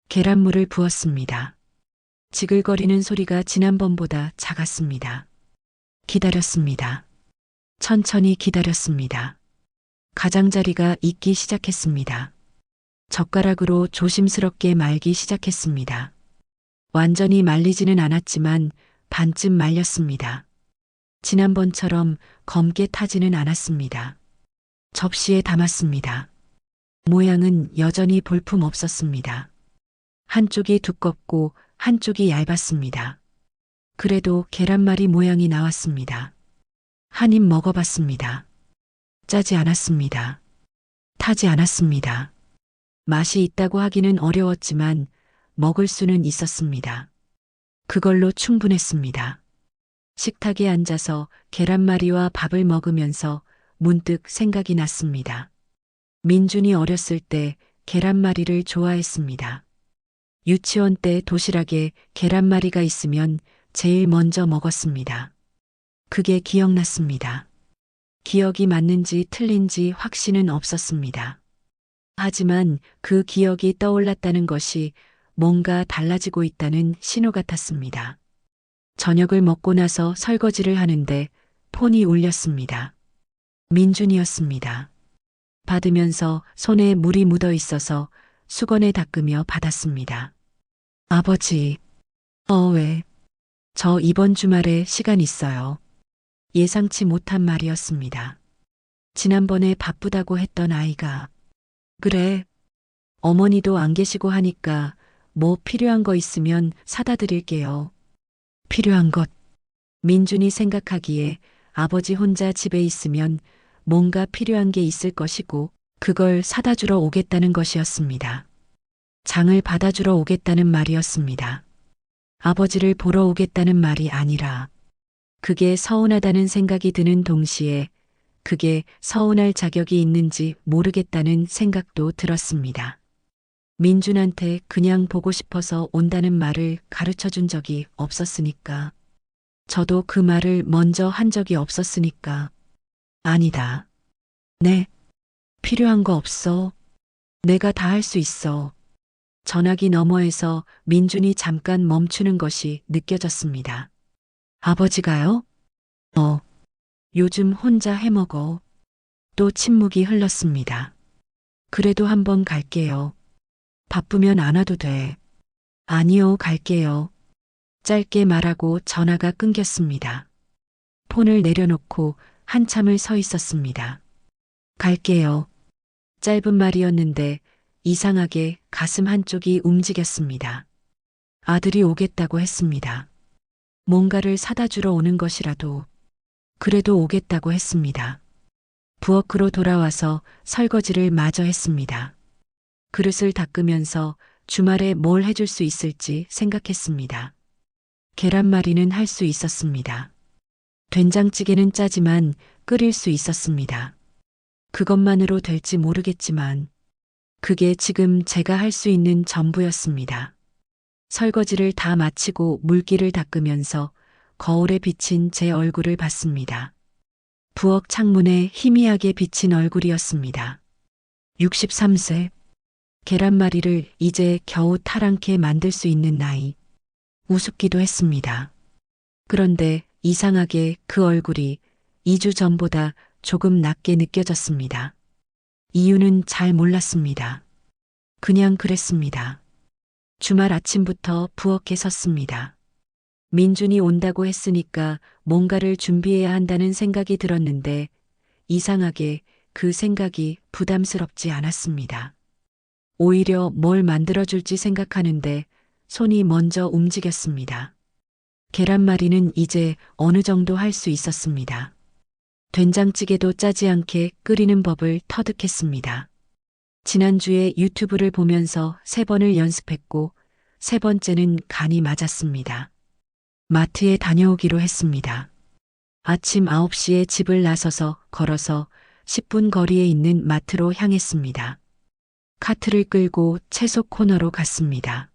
Speaker 2: 계란물을 부었습니다. 지글거리는 소리가 지난번보다 작았습니다. 기다렸습니다. 천천히 기다렸습니다. 가장자리가 익기 시작했습니다. 젓가락으로 조심스럽게 말기 시작했습니다. 완전히 말리지는 않았지만 반쯤 말렸습니다. 지난번처럼 검게 타지는 않았습니다. 접시에 담았습니다. 모양은 여전히 볼품 없었습니다. 한쪽이 두껍고 한쪽이 얇았습니다. 그래도 계란말이 모양이 나왔습니다. 한 입 먹어봤습니다. 짜지 않았습니다. 타지 않았습니다. 맛이 있다고 하기는 어려웠지만 먹을 수는 있었습니다. 그걸로 충분했습니다. 식탁에 앉아서 계란말이와 밥을 먹으면서 문득 생각이 났습니다. 민준이 어렸을 때 계란말이를 좋아했습니다. 유치원 때 도시락에 계란말이가 있으면 제일 먼저 먹었습니다. 그게 기억났습니다. 기억이 맞는지 틀린지 확신은 없었습니다. 하지만 그 기억이 떠올랐다는 것이 뭔가 달라지고 있다는 신호 같았습니다. 저녁을 먹고 나서 설거지를 하는데 폰이 울렸습니다. 민준이었습니다. 받으면서 손에 물이 묻어 있어서 수건에 닦으며 받았습니다. 아버지, 왜? 저 이번 주말에 시간 있어요. 예상치 못한 말이었습니다. 지난번에 바쁘다고 했던 아이가. 그래. 어머니도 안 계시고 하니까 뭐 필요한 거 있으면 사다 드릴게요. 필요한 것. 민준이 생각하기에 아버지 혼자 집에 있으면 뭔가 필요한 게 있을 것이고 그걸 사다 주러 오겠다는 것이었습니다. 장을 받아주러 오겠다는 말이었습니다. 아버지를 보러 오겠다는 말이 아니라 그게 서운하다는 생각이 드는 동시에 그게 서운할 자격이 있는지 모르겠다는 생각도 들었습니다. 민준한테 그냥 보고 싶어서 온다는 말을 가르쳐 준 적이 없었으니까. 저도 그 말을 먼저 한 적이 없었으니까. 아니다. 네. 필요한 거 없어. 내가 다 할 수 있어. 전화기 너머에서 민준이 잠깐 멈추는 것이 느껴졌습니다. 아버지가요? 요즘 혼자 해먹어. 또 침묵이 흘렀습니다. 그래도 한번 갈게요. 바쁘면 안 와도 돼. 아니요, 갈게요. 짧게 말하고 전화가 끊겼습니다. 폰을 내려놓고 한참을 서 있었습니다. 갈게요. 짧은 말이었는데 이상하게 가슴 한쪽이 움직였습니다. 아들이 오겠다고 했습니다. 뭔가를 사다 주러 오는 것이라도 그래도 오겠다고 했습니다. 부엌으로 돌아와서 설거지를 마저 했습니다. 그릇을 닦으면서 주말에 뭘 해줄 수 있을지 생각했습니다. 계란말이는 할 수 있었습니다. 된장찌개는 짜지만 끓일 수 있었습니다. 그것만으로 될지 모르겠지만 그게 지금 제가 할 수 있는 전부였습니다. 설거지를 다 마치고 물기를 닦으면서 거울에 비친 제 얼굴을 봤습니다. 부엌 창문에 희미하게 비친 얼굴이었습니다. 63세. 계란말이를 이제 겨우 타랑케 만들 수 있는 나이. 우습기도 했습니다. 그런데 이상하게 그 얼굴이 2주 전보다 조금 낫게 느껴졌습니다. 이유는 잘 몰랐습니다. 그냥 그랬습니다. 주말 아침부터 부엌에 섰습니다. 민준이 온다고 했으니까 뭔가를 준비해야 한다는 생각이 들었는데 이상하게 그 생각이 부담스럽지 않았습니다. 오히려 뭘 만들어줄지 생각하는데 손이 먼저 움직였습니다. 계란말이는 이제 어느 정도 할 수 있었습니다. 된장찌개도 짜지 않게 끓이는 법을 터득했습니다. 지난주에 유튜브를 보면서 3번을 연습했고 3번째는 간이 맞았습니다. 마트에 다녀오기로 했습니다. 아침 9시에 집을 나서서 걸어서 10분 거리에 있는 마트로 향했습니다. 카트를 끌고 채소 코너로 갔습니다.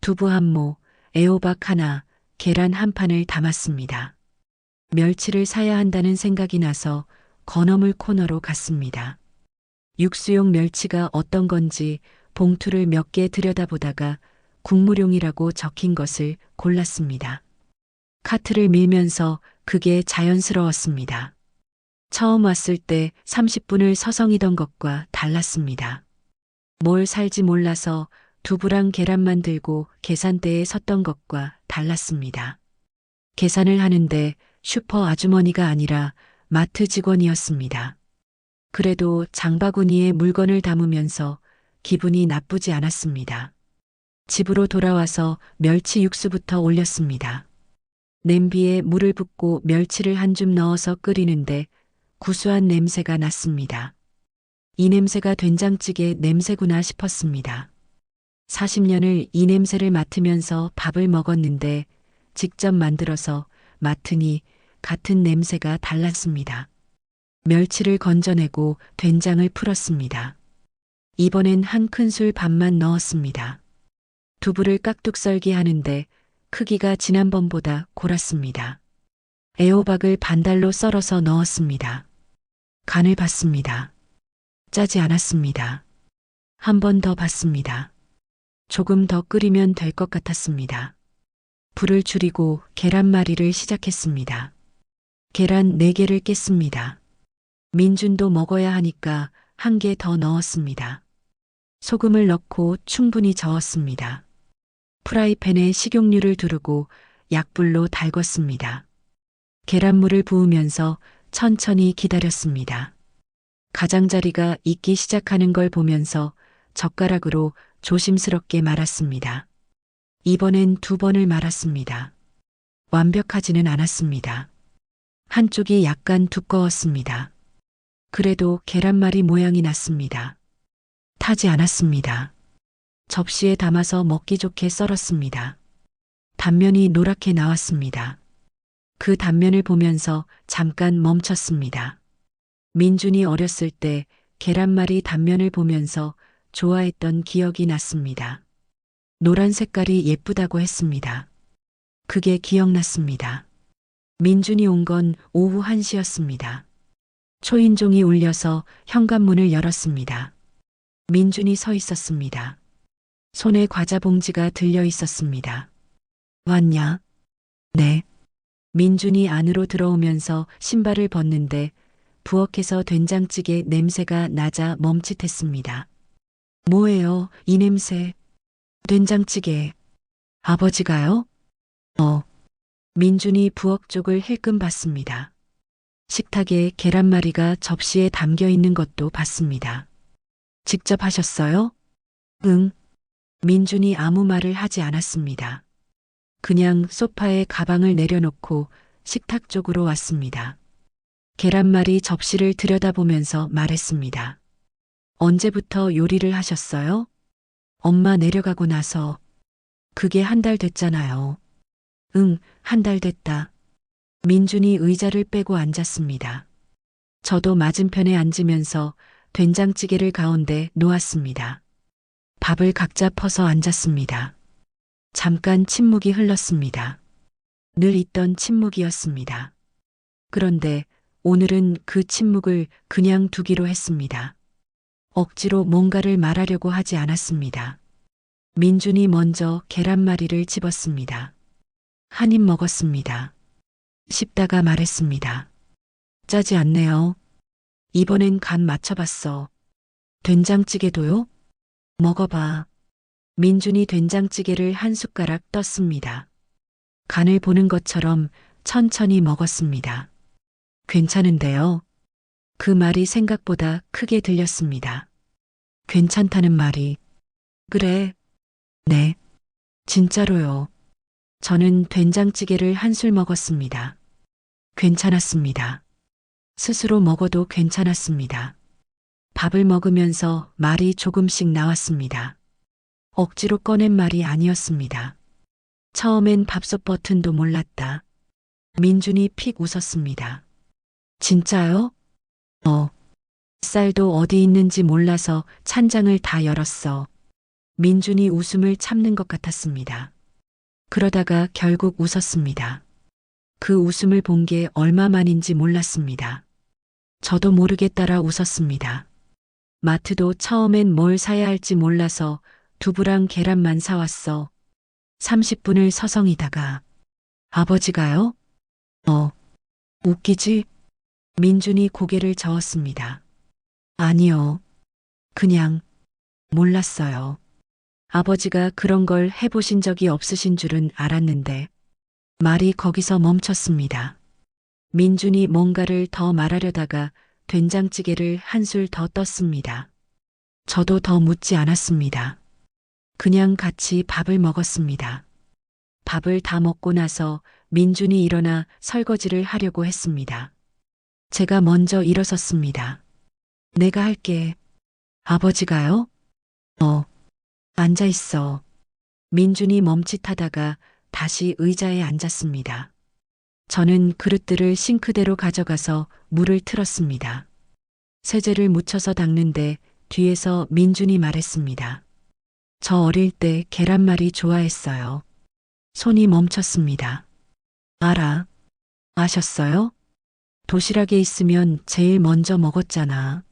Speaker 2: 두부 한 모, 애호박 하나, 계란 한 판을 담았습니다. 멸치를 사야 한다는 생각이 나서 건어물 코너로 갔습니다. 육수용 멸치가 어떤 건지 봉투를 몇 개 들여다보다가 국물용이라고 적힌 것을 골랐습니다. 카트를 밀면서 그게 자연스러웠습니다. 처음 왔을 때 30분을 서성이던 것과 달랐습니다. 뭘 살지 몰라서 두부랑 계란만 들고 계산대에 섰던 것과 달랐습니다. 계산을 하는데 슈퍼 아주머니가 아니라 마트 직원이었습니다. 그래도 장바구니에 물건을 담으면서 기분이 나쁘지 않았습니다. 집으로 돌아와서 멸치 육수부터 올렸습니다. 냄비에 물을 붓고 멸치를 한 줌 넣어서 끓이는데 구수한 냄새가 났습니다. 이 냄새가 된장찌개 냄새구나 싶었습니다. 40년을 이 냄새를 맡으면서 밥을 먹었는데 직접 만들어서 맡으니 같은 냄새가 달랐습니다. 멸치를 건져내고 된장을 풀었습니다. 이번엔 한 큰술 반만 넣었습니다. 두부를 깍둑 썰기 하는데 크기가 지난번보다 골았습니다. 애호박을 반달로 썰어서 넣었습니다. 간을 봤습니다. 짜지 않았습니다. 한 번 더 봤습니다. 조금 더 끓이면 될 것 같았습니다. 불을 줄이고 계란말이를 시작했습니다. 계란 4개를 깼습니다. 민준도 먹어야 하니까 1개 더 넣었습니다. 소금을 넣고 충분히 저었습니다. 프라이팬에 식용유를 두르고 약불로 달궜습니다. 계란물을 부으면서 천천히 기다렸습니다. 가장자리가 익기 시작하는 걸 보면서 젓가락으로 조심스럽게 말았습니다. 이번엔 2번을 말았습니다. 완벽하지는 않았습니다. 한쪽이 약간 두꺼웠습니다. 그래도 계란말이 모양이 났습니다. 타지 않았습니다. 접시에 담아서 먹기 좋게 썰었습니다. 단면이 노랗게 나왔습니다. 그 단면을 보면서 잠깐 멈췄습니다. 민준이 어렸을 때 계란말이 단면을 보면서 좋아했던 기억이 났습니다. 노란 색깔이 예쁘다고 했습니다. 그게 기억났습니다. 민준이 온 건 오후 1시였습니다. 초인종이 울려서 현관문을 열었습니다. 민준이 서 있었습니다. 손에 과자 봉지가 들려 있었습니다. 왔냐? 네. 민준이 안으로 들어오면서 신발을 벗는데 부엌에서 된장찌개 냄새가 나자 멈칫했습니다. 뭐예요, 이 냄새? 된장찌개. 아버지가요? 민준이 부엌 쪽을 힐끔 봤습니다. 식탁에 계란말이가 접시에 담겨 있는 것도 봤습니다. 직접 하셨어요? 응. 민준이 아무 말을 하지 않았습니다. 그냥 소파에 가방을 내려놓고 식탁 쪽으로 왔습니다. 계란말이 접시를 들여다보면서 말했습니다. 언제부터 요리를 하셨어요? 엄마 내려가고 나서. 그게 1달 됐잖아요. 응, 1달 됐다. 민준이 의자를 빼고 앉았습니다. 저도 맞은편에 앉으면서 된장찌개를 가운데 놓았습니다. 밥을 각자 퍼서 앉았습니다. 잠깐 침묵이 흘렀습니다. 늘 있던 침묵이었습니다. 그런데 오늘은 그 침묵을 그냥 두기로 했습니다. 억지로 뭔가를 말하려고 하지 않았습니다. 민준이 먼저 계란말이를 집었습니다. 한 입 먹었습니다. 씹다가 말했습니다. 짜지 않네요. 이번엔 간 맞춰봤어. 된장찌개도요? 먹어봐. 민준이 된장찌개를 한 숟가락 떴습니다. 간을 보는 것처럼 천천히 먹었습니다. 괜찮은데요? 그 말이 생각보다 크게 들렸습니다. 괜찮다는 말이. 그래. 네. 진짜로요. 저는 된장찌개를 한술 먹었습니다. 괜찮았습니다. 스스로 먹어도 괜찮았습니다. 밥을 먹으면서 말이 조금씩 나왔습니다. 억지로 꺼낸 말이 아니었습니다. 처음엔 밥솥 버튼도 몰랐다. 민준이 픽 웃었습니다. 진짜요? 쌀도 어디 있는지 몰라서 찬장을 다 열었어. 민준이 웃음을 참는 것 같았습니다. 그러다가 결국 웃었습니다. 그 웃음을 본 게 얼마만인지 몰랐습니다. 저도 모르게 따라 웃었습니다. 마트도 처음엔 뭘 사야 할지 몰라서 두부랑 계란만 사왔어. 30분을 서성이다가 아버지가요? 웃기지? 민준이 고개를 저었습니다. 아니요. 그냥 몰랐어요. 아버지가 그런 걸 해보신 적이 없으신 줄은 알았는데 말이 거기서 멈췄습니다. 민준이 뭔가를 더 말하려다가 된장찌개를 한술 더 떴습니다. 저도 더 묻지 않았습니다. 그냥 같이 밥을 먹었습니다. 밥을 다 먹고 나서 민준이 일어나 설거지를 하려고 했습니다. 제가 먼저 일어섰습니다. 내가 할게. 아버지가요? 앉아 있어. 민준이 멈칫하다가 다시 의자에 앉았습니다. 저는 그릇들을 싱크대로 가져가서 물을 틀었습니다. 세제를 묻혀서 닦는데 뒤에서 민준이 말했습니다. 저 어릴 때 계란말이 좋아했어요. 손이 멈췄습니다. 알아. 아셨어요? 도시락에 있으면 제일 먼저 먹었잖아.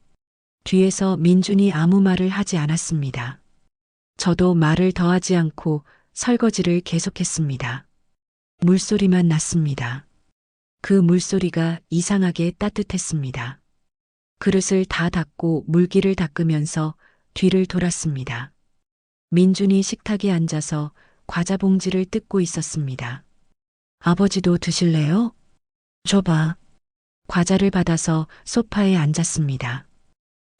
Speaker 2: 뒤에서 민준이 아무 말을 하지 않았습니다. 저도 말을 더하지 않고 설거지를 계속했습니다. 물소리만 났습니다. 그 물소리가 이상하게 따뜻했습니다. 그릇을 다 닦고 물기를 닦으면서 뒤를 돌았습니다. 민준이 식탁에 앉아서 과자 봉지를 뜯고 있었습니다. 아버지도 드실래요? 줘봐. 과자를 받아서 소파에 앉았습니다.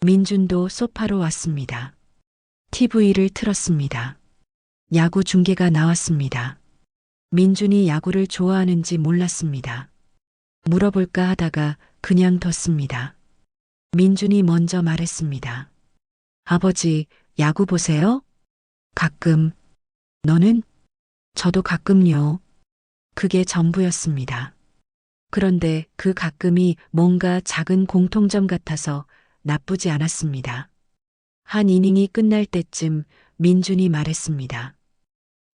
Speaker 2: 민준도 소파로 왔습니다. TV를 틀었습니다. 야구 중계가 나왔습니다. 민준이 야구를 좋아하는지 몰랐습니다. 물어볼까 하다가 그냥 뒀습니다. 민준이 먼저 말했습니다. 아버지, 야구 보세요? 가끔. 너는? 저도 가끔요. 그게 전부였습니다. 그런데 그 가끔이 뭔가 작은 공통점 같아서 나쁘지 않았습니다. 한 이닝이 끝날 때쯤 민준이 말했습니다.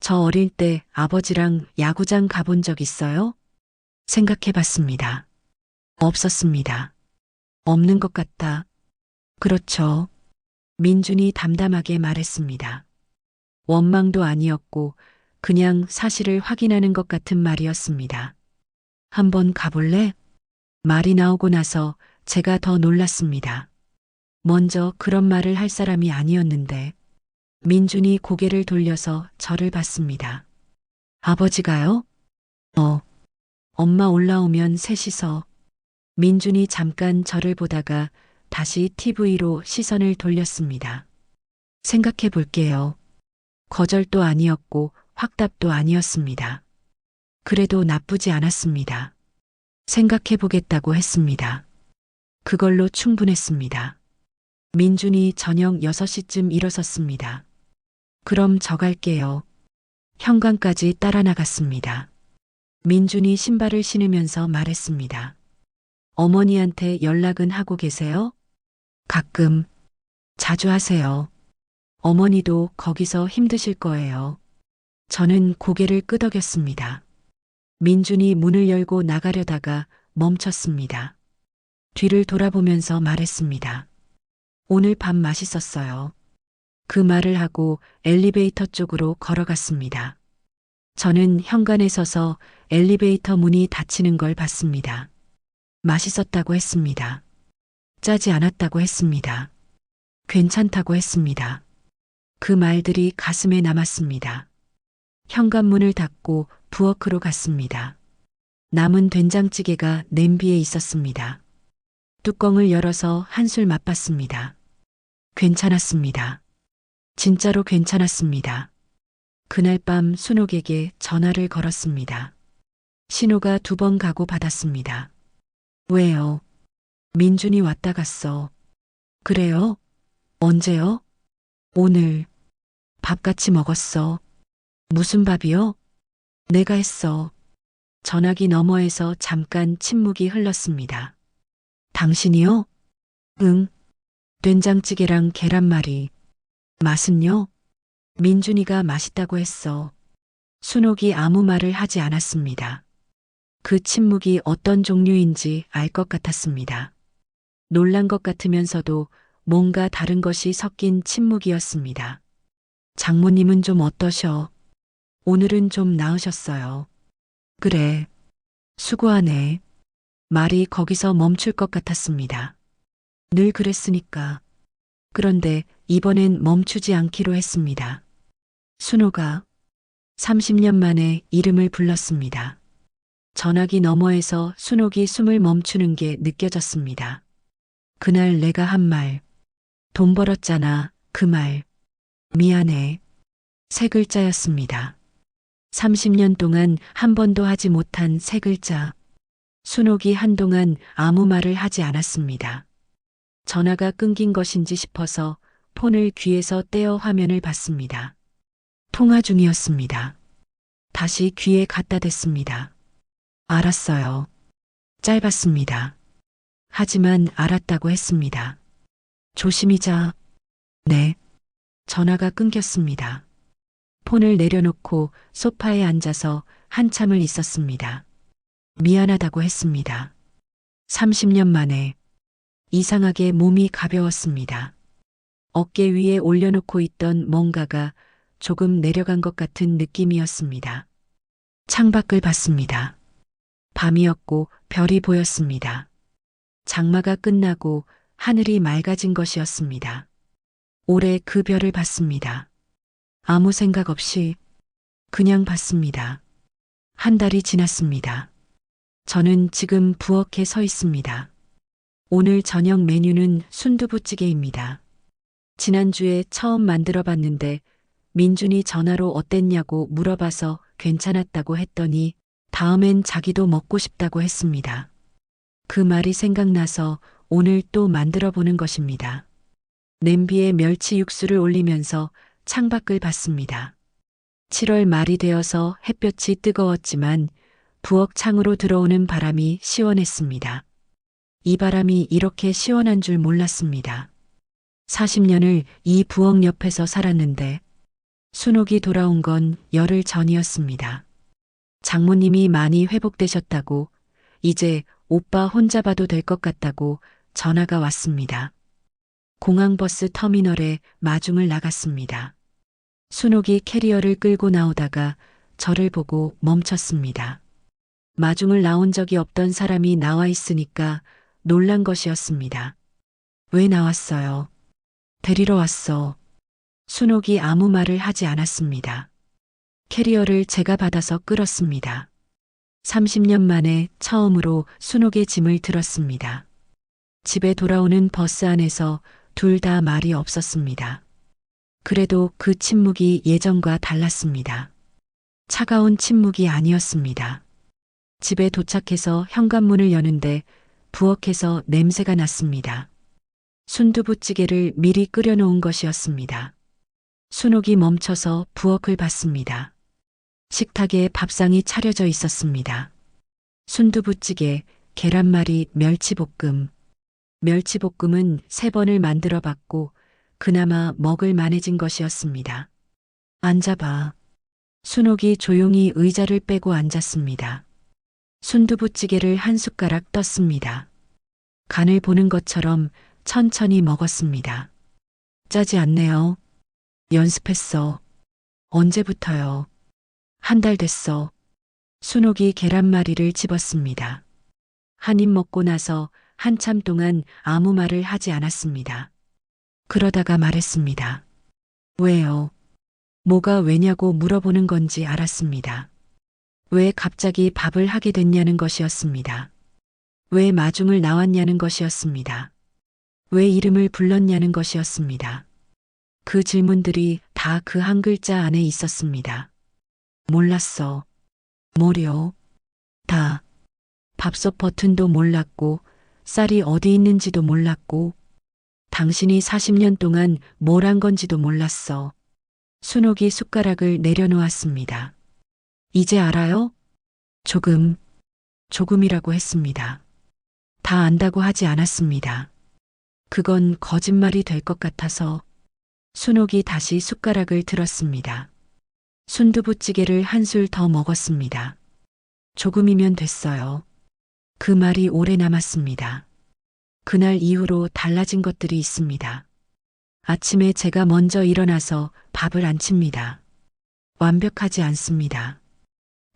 Speaker 2: 저 어릴 때 아버지랑 야구장 가본 적 있어요? 생각해 봤습니다. 없었습니다. 없는 것 같다. 그렇죠. 민준이 담담하게 말했습니다. 원망도 아니었고 그냥 사실을 확인하는 것 같은 말이었습니다. 한번 가볼래? 말이 나오고 나서 제가 더 놀랐습니다. 먼저 그런 말을 할 사람이 아니었는데 민준이 고개를 돌려서 저를 봤습니다. 아버지가요? 엄마 올라오면 셋이서. 민준이 잠깐 저를 보다가 다시 TV로 시선을 돌렸습니다. 생각해 볼게요. 거절도 아니었고 확답도 아니었습니다. 그래도 나쁘지 않았습니다. 생각해 보겠다고 했습니다. 그걸로 충분했습니다. 민준이 저녁 6시쯤 일어섰습니다. 그럼 저 갈게요. 현관까지 따라 나갔습니다. 민준이 신발을 신으면서 말했습니다. 어머니한테 연락은 하고 계세요? 가끔. 자주 하세요. 어머니도 거기서 힘드실 거예요. 저는 고개를 끄덕였습니다. 민준이 문을 열고 나가려다가 멈췄습니다. 뒤를 돌아보면서 말했습니다. 오늘 밥 맛있었어요. 그 말을 하고 엘리베이터 쪽으로 걸어갔습니다. 저는 현관에 서서 엘리베이터 문이 닫히는 걸 봤습니다. 맛있었다고 했습니다. 짜지 않았다고 했습니다. 괜찮다고 했습니다. 그 말들이 가슴에 남았습니다. 현관문을 닫고 부엌으로 갔습니다. 남은 된장찌개가 냄비에 있었습니다. 뚜껑을 열어서 한술 맛봤습니다. 괜찮았습니다. 진짜로 괜찮았습니다. 그날 밤 순옥에게 전화를 걸었습니다. 신호가 2번 가고 받았습니다. 왜요? 민준이 왔다 갔어. 그래요? 언제요? 오늘. 밥 같이 먹었어. 무슨 밥이요? 내가 했어. 전화기 너머에서 잠깐 침묵이 흘렀습니다. 당신이요? 응. 된장찌개랑 계란말이. 맛은요? 민준이가 맛있다고 했어. 순옥이 아무 말을 하지 않았습니다. 그 침묵이 어떤 종류인지 알 것 같았습니다. 놀란 것 같으면서도 뭔가 다른 것이 섞인 침묵이었습니다. 장모님은 좀 어떠셔? 오늘은 좀 나으셨어요. 그래. 수고하네. 말이 거기서 멈출 것 같았습니다. 늘 그랬으니까. 그런데 이번엔 멈추지 않기로 했습니다. 순호가 30년 만에 이름을 불렀습니다. 전화기 너머에서 순옥이 숨을 멈추는 게 느껴졌습니다. 그날 내가 한 말. 돈 벌었잖아. 그 말. 미안해. 3글자였습니다. 30년 동안 한 번도 하지 못한 3글자. 순옥이 한동안 아무 말을 하지 않았습니다. 전화가 끊긴 것인지 싶어서 폰을 귀에서 떼어 화면을 봤습니다. 통화 중이었습니다. 다시 귀에 갖다 댔습니다. 알았어요. 짧았습니다. 하지만 알았다고 했습니다. 조심히 자. 네. 전화가 끊겼습니다. 폰을 내려놓고 소파에 앉아서 한참을 있었습니다. 미안하다고 했습니다. 30년 만에 이상하게 몸이 가벼웠습니다. 어깨 위에 올려놓고 있던 뭔가가 조금 내려간 것 같은 느낌이었습니다. 창밖을 봤습니다. 밤이었고 별이 보였습니다. 장마가 끝나고 하늘이 맑아진 것이었습니다. 올해 그 별을 봤습니다. 아무 생각 없이 그냥 봤습니다. 한 달이 지났습니다. 저는 지금 부엌에 서 있습니다. 오늘 저녁 메뉴는 순두부찌개입니다. 지난주에 처음 만들어 봤는데 민준이 전화로 어땠냐고 물어봐서 괜찮았다고 했더니 다음엔 자기도 먹고 싶다고 했습니다. 그 말이 생각나서 오늘 또 만들어 보는 것입니다. 냄비에 멸치 육수를 올리면서 창밖을 봤습니다. 7월 말이 되어서 햇볕이 뜨거웠지만 부엌 창으로 들어오는 바람이 시원했습니다. 이 바람이 이렇게 시원한 줄 몰랐습니다. 40년을 이 부엌 옆에서 살았는데 순옥이 돌아온 건 열흘 전이었습니다. 장모님이 많이 회복되셨다고 이제 오빠 혼자 봐도 될 것 같다고 전화가 왔습니다. 공항버스 터미널에 마중을 나갔습니다. 순옥이 캐리어를 끌고 나오다가 저를 보고 멈췄습니다. 마중을 나온 적이 없던 사람이 나와 있으니까 놀란 것이었습니다. 왜 나왔어요? 데리러 왔어. 순옥이 아무 말을 하지 않았습니다. 캐리어를 제가 받아서 끌었습니다. 30년 만에 처음으로 순옥의 짐을 들었습니다. 집에 돌아오는 버스 안에서 둘 다 말이 없었습니다. 그래도 그 침묵이 예전과 달랐습니다. 차가운 침묵이 아니었습니다. 집에 도착해서 현관문을 여는데 부엌에서 냄새가 났습니다. 순두부찌개를 미리 끓여놓은 것이었습니다. 순옥이 멈춰서 부엌을 봤습니다. 식탁에 밥상이 차려져 있었습니다. 순두부찌개, 계란말이, 멸치볶음. 멸치볶음은 3번을 만들어 봤고 그나마 먹을 만해진 것이었습니다. 앉아봐. 순옥이 조용히 의자를 빼고 앉았습니다. 순두부찌개를 한 숟가락 떴습니다. 간을 보는 것처럼 천천히 먹었습니다. 짜지 않네요. 연습했어. 언제부터요? 한 달 됐어. 순옥이 계란말이를 집었습니다. 한 입 먹고 나서 한참 동안 아무 말을 하지 않았습니다. 그러다가 말했습니다. 왜요? 뭐가 왜냐고 물어보는 건지 알았습니다. 왜 갑자기 밥을 하게 됐냐는 것이었습니다. 왜 마중을 나왔냐는 것이었습니다. 왜 이름을 불렀냐는 것이었습니다. 그 질문들이 다 그 한 글자 안에 있었습니다. 몰랐어. 뭐려? 다. 밥솥 버튼도 몰랐고, 쌀이 어디 있는지도 몰랐고, 당신이 40년 동안 뭘 한 건지도 몰랐어. 순옥이 숟가락을 내려놓았습니다. 이제 알아요? 조금이라고 했습니다. 다 안다고 하지 않았습니다. 그건 거짓말이 될 것 같아서 순옥이 다시 숟가락을 들었습니다. 순두부찌개를 한술 더 먹었습니다. 조금이면 됐어요. 그 말이 오래 남았습니다. 그날 이후로 달라진 것들이 있습니다. 아침에 제가 먼저 일어나서 밥을 안 칩니다. 완벽하지 않습니다.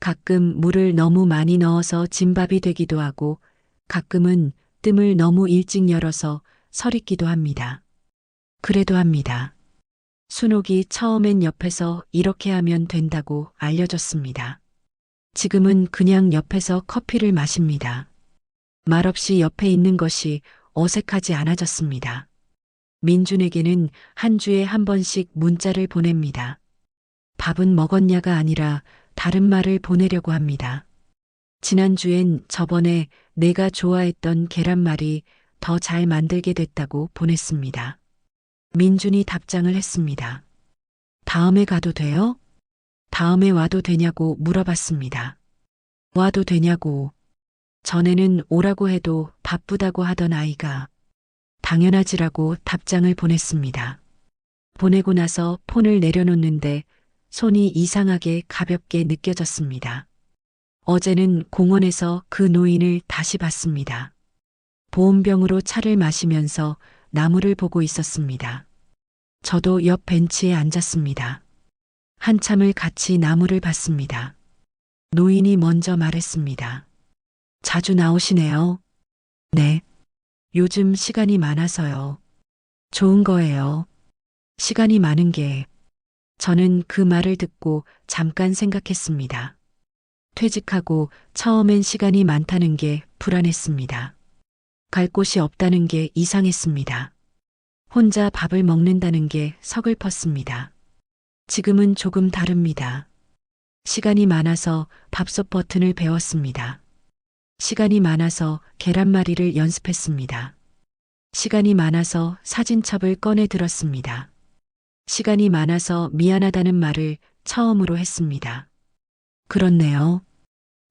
Speaker 2: 가끔 물을 너무 많이 넣어서 진밥이 되기도 하고 가끔은 뜸을 너무 일찍 열어서 설익기도 합니다. 그래도 합니다. 순옥이 처음엔 옆에서 이렇게 하면 된다고 알려줬습니다. 지금은 그냥 옆에서 커피를 마십니다. 말없이 옆에 있는 것이 어색하지 않아졌습니다. 민준에게는 한 주에 한 번씩 문자를 보냅니다. 밥은 먹었냐가 아니라 다른 말을 보내려고 합니다. 지난주엔 저번에 내가 좋아했던 계란말이 더 잘 만들게 됐다고 보냈습니다. 민준이 답장을 했습니다. 다음에 가도 돼요? 다음에 와도 되냐고 물어봤습니다. 와도 되냐고. 전에는 오라고 해도 바쁘다고 하던 아이가 당연하지라고 답장을 보냈습니다. 보내고 나서 폰을 내려놓는데 손이 이상하게 가볍게 느껴졌습니다. 어제는 공원에서 그 노인을 다시 봤습니다. 보온병으로 차를 마시면서 나무를 보고 있었습니다. 저도 옆 벤치에 앉았습니다. 한참을 같이 나무를 봤습니다. 노인이 먼저 말했습니다. 자주 나오시네요. 네. 요즘 시간이 많아서요. 좋은 거예요. 시간이 많은 게. 저는 그 말을 듣고 잠깐 생각했습니다. 퇴직하고 처음엔 시간이 많다는 게 불안했습니다. 갈 곳이 없다는 게 이상했습니다. 혼자 밥을 먹는다는 게 서글펐습니다. 지금은 조금 다릅니다. 시간이 많아서 밥솥 버튼을 배웠습니다. 시간이 많아서 계란말이를 연습했습니다. 시간이 많아서 사진첩을 꺼내 들었습니다. 시간이 많아서 미안하다는 말을 처음으로 했습니다. 그렇네요.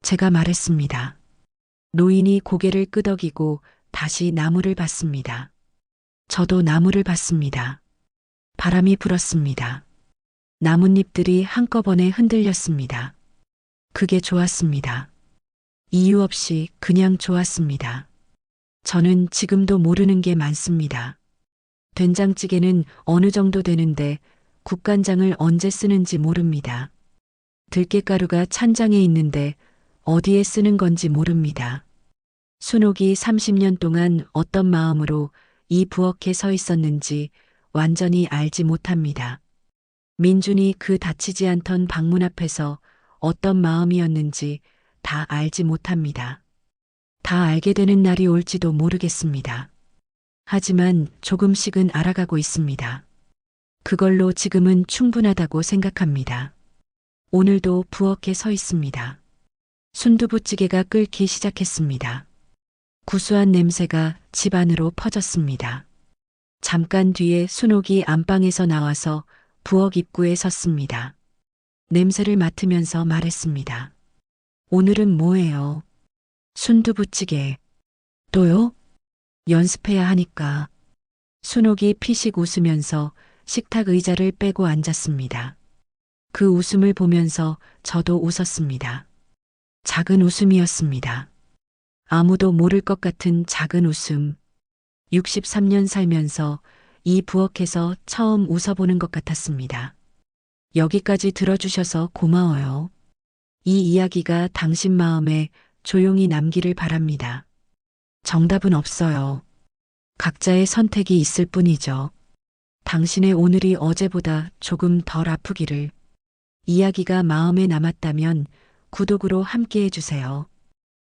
Speaker 2: 제가 말했습니다. 노인이 고개를 끄덕이고 다시 나무를 봤습니다. 저도 나무를 봤습니다. 바람이 불었습니다. 나뭇잎들이 한꺼번에 흔들렸습니다. 그게 좋았습니다. 이유 없이 그냥 좋았습니다. 저는 지금도 모르는 게 많습니다. 된장찌개는 어느 정도 되는데 국간장을 언제 쓰는지 모릅니다. 들깨가루가 찬장에 있는데 어디에 쓰는 건지 모릅니다. 순옥이 30년 동안 어떤 마음으로 이 부엌에 서 있었는지 완전히 알지 못합니다. 민준이 그 닫히지 않던 방문 앞에서 어떤 마음이었는지 다 알지 못합니다. 다 알게 되는 날이 올지도 모르겠습니다. 하지만 조금씩은 알아가고 있습니다. 그걸로 지금은 충분하다고 생각합니다. 오늘도 부엌에 서 있습니다. 순두부찌개가 끓기 시작했습니다. 구수한 냄새가 집 안으로 퍼졌습니다. 잠깐 뒤에 순옥이 안방에서 나와서 부엌 입구에 섰습니다. 냄새를 맡으면서 말했습니다. 오늘은 뭐예요? 순두부찌개. 또요? 연습해야 하니까. 순옥이 피식 웃으면서 식탁 의자를 빼고 앉았습니다. 그 웃음을 보면서 저도 웃었습니다. 작은 웃음이었습니다. 아무도 모를 것 같은 작은 웃음. 63년 살면서 이 부엌에서 처음 웃어보는 것 같았습니다. 여기까지 들어주셔서 고마워요. 이 이야기가 당신 마음에 조용히 남기를 바랍니다. 정답은 없어요. 각자의 선택이 있을 뿐이죠. 당신의 오늘이 어제보다 조금 덜 아프기를. 이야기가 마음에 남았다면 구독으로 함께 해주세요.